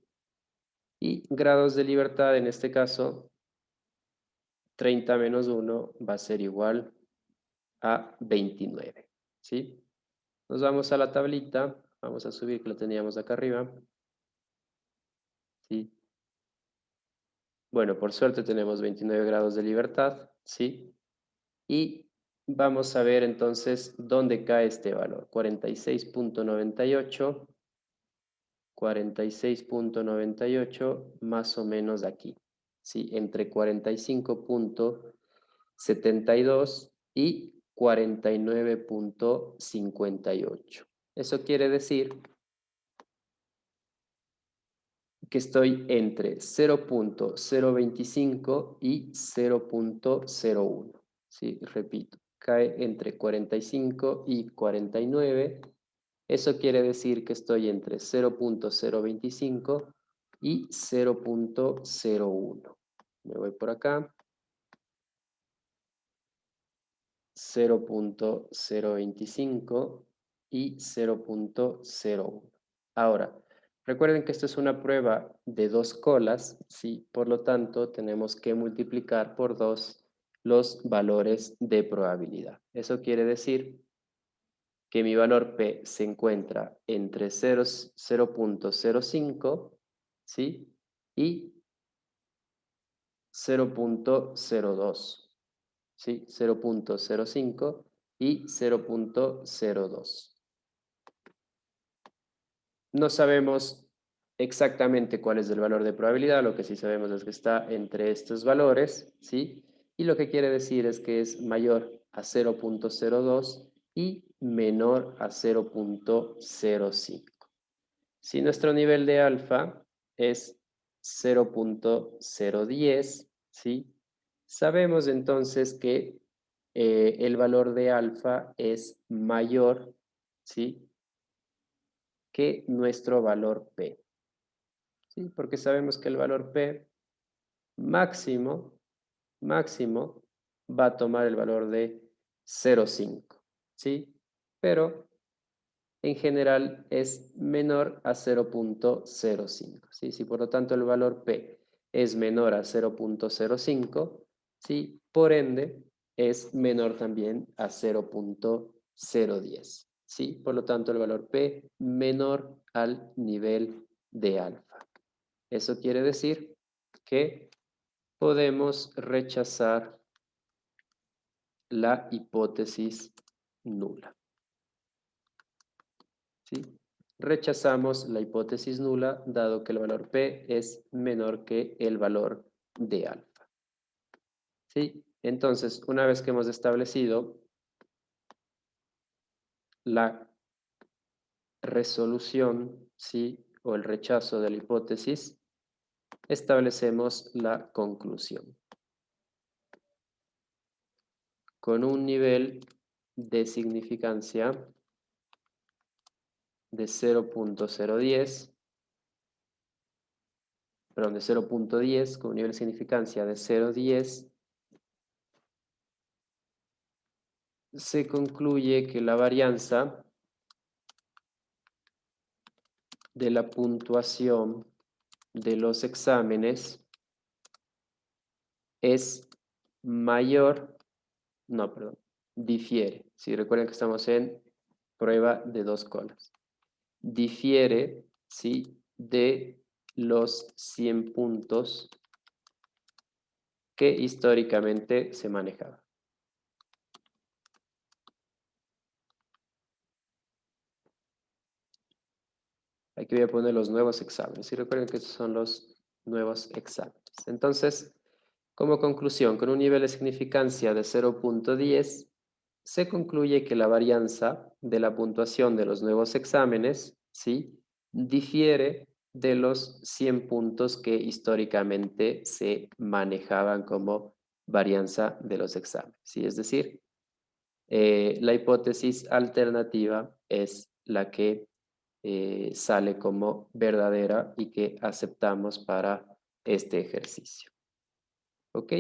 Y grados de libertad, en este caso, 30 menos 1 va a ser igual a 29, ¿sí? Nos vamos a la tablita, vamos a subir que lo teníamos acá arriba, ¿sí? Bueno, por suerte tenemos 29 grados de libertad, ¿sí? Y vamos a ver entonces dónde cae este valor, 46.98. 46.98 más o menos aquí, ¿sí? Entre 45.72 y 49.58. Eso quiere decir que estoy entre 0.025 y 0.01. ¿Sí? Repito, cae entre 45 y 49. Eso quiere decir que estoy entre 0.025 y 0.01. Me voy por acá. 0.025 y 0.01. Ahora, recuerden que esto es una prueba de dos colas, ¿sí? Por lo tanto, tenemos que multiplicar por 2 los valores de probabilidad. Eso quiere decir que mi valor P se encuentra entre 0.05, ¿sí? Y 0.02, ¿sí? 0.05 y 0.02. No sabemos exactamente cuál es el valor de probabilidad, lo que sí sabemos es que está entre estos valores, ¿sí? Y lo que quiere decir es que es mayor a 0.02 y menor a 0.05. Si nuestro nivel de alfa es 0.010, ¿sí? Sabemos entonces que el valor de alfa es mayor, ¿sí? Que nuestro valor P, ¿sí? Porque sabemos que el valor P máximo va a tomar el valor de 0.5, ¿sí? Pero en general es menor a 0.05, ¿sí? Si por lo tanto el valor P es menor a 0.05, ¿sí? Por ende es menor también a 0.010, ¿sí? Por lo tanto el valor P menor al nivel de alfa. Eso quiere decir que podemos rechazar la hipótesis nula. ¿Sí? Rechazamos la hipótesis nula dado que el valor P es menor que el valor de alfa. ¿Sí? Entonces, una vez que hemos establecido la resolución, ¿sí? O el rechazo de la hipótesis, establecemos la conclusión. Con un nivel de significancia de 0.010, perdón, de 0.10, con un nivel de significancia de 0.10, se concluye que la varianza de la puntuación de los exámenes es mayor, no, perdón, difiere. Si recuerden que estamos en prueba de 2 colas. Difiere, ¿sí? De los 100 puntos que históricamente se manejaba. Aquí voy a poner los nuevos exámenes. Y recuerden que estos son los nuevos exámenes. Entonces, como conclusión, con un nivel de significancia de 0.10, se concluye que la varianza de la puntuación de los nuevos exámenes, ¿sí? Difiere de los 100 puntos que históricamente se manejaban como varianza de los exámenes, ¿sí? Es decir, la hipótesis alternativa es la que sale como verdadera y que aceptamos para este ejercicio. ¿Ok?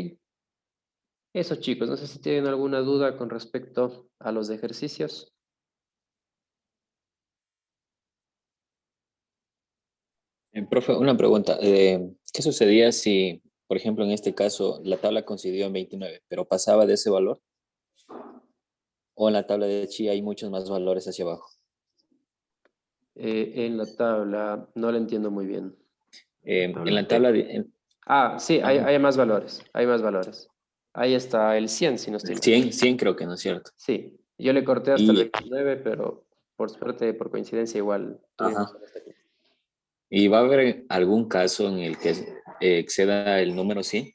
Eso, chicos, no sé si tienen alguna duda con respecto a los ejercicios. Profe, una pregunta. ¿Qué sucedía si, por ejemplo, en este caso, la tabla coincidió en 29, pero pasaba de ese valor? ¿O en la tabla de Chi hay muchos más valores hacia abajo? En la tabla, no la entiendo muy bien. En la tabla de Ah, sí, ajá, hay más valores, hay más valores. Ahí está el 100, si no estoy el mal. 100 creo que no es cierto. Sí, yo le corté hasta el Y, 29, pero por suerte, por coincidencia, igual tuvimos ajá, en esta clase. ¿y va a haber algún caso en el que exceda el número 100?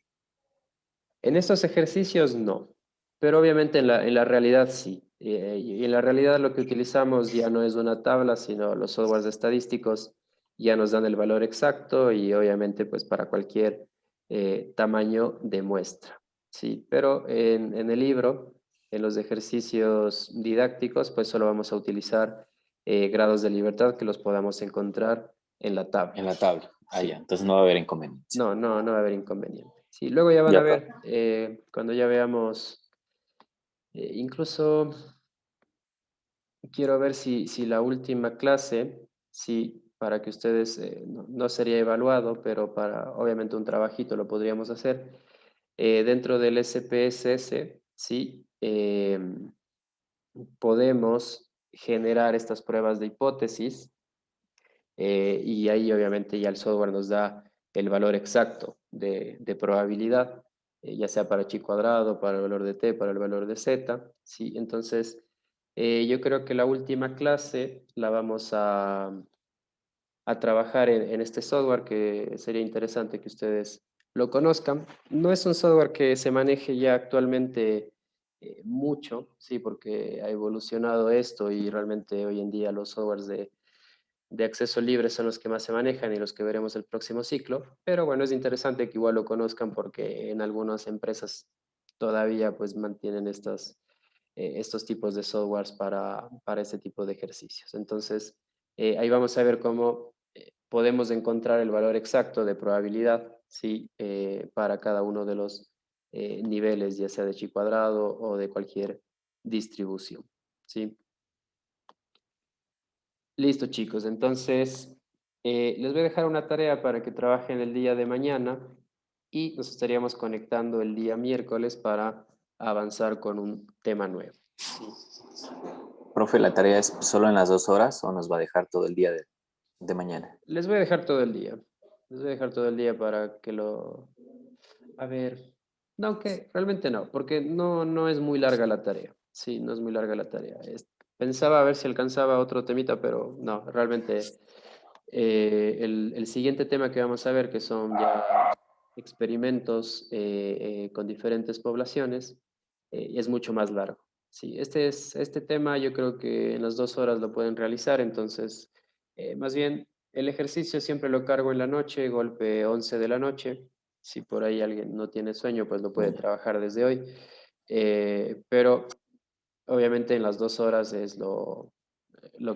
En estos ejercicios no, pero obviamente en la realidad sí. Y en la realidad lo que utilizamos ya no es una tabla, sino los softwares estadísticos ya nos dan el valor exacto y obviamente pues para cualquier tamaño de muestra. Sí, pero en el libro, en los ejercicios didácticos, pues solo vamos a utilizar grados de libertad que los podamos encontrar en la tabla. En la tabla. Ah, Sí. ya, entonces no va a haber inconveniente. No, no, no va a haber inconveniente. Sí, luego ya van a Ya, ver, cuando ya veamos, incluso quiero ver si la última clase, sí, para que ustedes, no sería evaluado, pero para obviamente un trabajito lo podríamos hacer, dentro del SPSS, sí, podemos generar estas pruebas de hipótesis. Y ahí obviamente ya el software nos da el valor exacto de probabilidad, ya sea para chi cuadrado, para el valor de t, para el valor de z, ¿sí? Entonces, yo creo que la última clase la vamos a trabajar en este software que sería interesante que ustedes lo conozcan. No es un software que se maneje ya actualmente mucho, sí, porque ha evolucionado esto y realmente hoy en día los softwares de acceso libre son los que más se manejan y los que veremos el próximo ciclo, pero bueno, es interesante que igual lo conozcan porque en algunas empresas todavía pues mantienen estos tipos de softwares para este tipo de ejercicios. Entonces, ahí vamos a ver cómo podemos encontrar el valor exacto de probabilidad, ¿sí? Para cada uno de los niveles, ya sea de chi cuadrado o de cualquier distribución, ¿sí? Listo, chicos. Entonces, les voy a dejar una tarea para que trabajen el día de mañana y nos estaríamos conectando el día miércoles para avanzar con un tema nuevo. Sí. Profe, ¿la tarea es solo en las 2 horas o nos va a dejar todo el día de mañana? Les voy a dejar todo el día. Les voy a dejar todo el día para que lo... A ver, no, que realmente no, porque no es muy larga la tarea. Sí, no es muy larga la tarea. Pensaba a ver si alcanzaba otro temita, pero no, realmente el siguiente tema que vamos a ver, que son ya experimentos con diferentes poblaciones, es mucho más largo. Sí, este tema yo creo que en las 2 horas lo pueden realizar, entonces, más bien, el ejercicio siempre lo cargo en la noche, golpe 11 de la noche. Si por ahí alguien no tiene sueño, pues lo puede trabajar desde hoy. Pero obviamente en las 2 horas es lo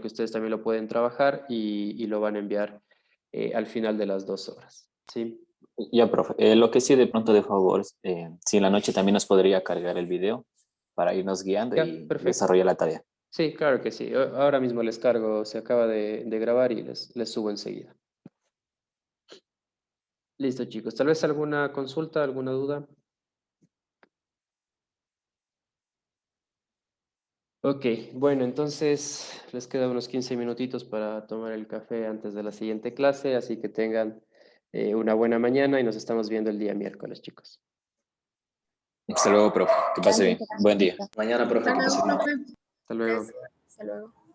que ustedes también lo pueden trabajar y lo van a enviar al final de las 2 horas. ¿Sí? Ya, profe. Lo que sí, de pronto, de favor, si en la noche también nos podría cargar el video para irnos guiando Ya, y perfecto. desarrollar la tarea. Sí, claro que sí. Ahora mismo les cargo, se acaba de grabar y les subo enseguida. Listo, chicos. ¿Tal vez alguna consulta, alguna duda? Ok, bueno, entonces les quedan unos 15 minutitos para tomar el café antes de la siguiente clase, así que tengan una buena mañana y nos estamos viendo el día miércoles, chicos. Hasta luego, profe. Que pase bien. Buen día. Mañana, profe, que pase bien. Hasta luego. Gracias. Hasta luego.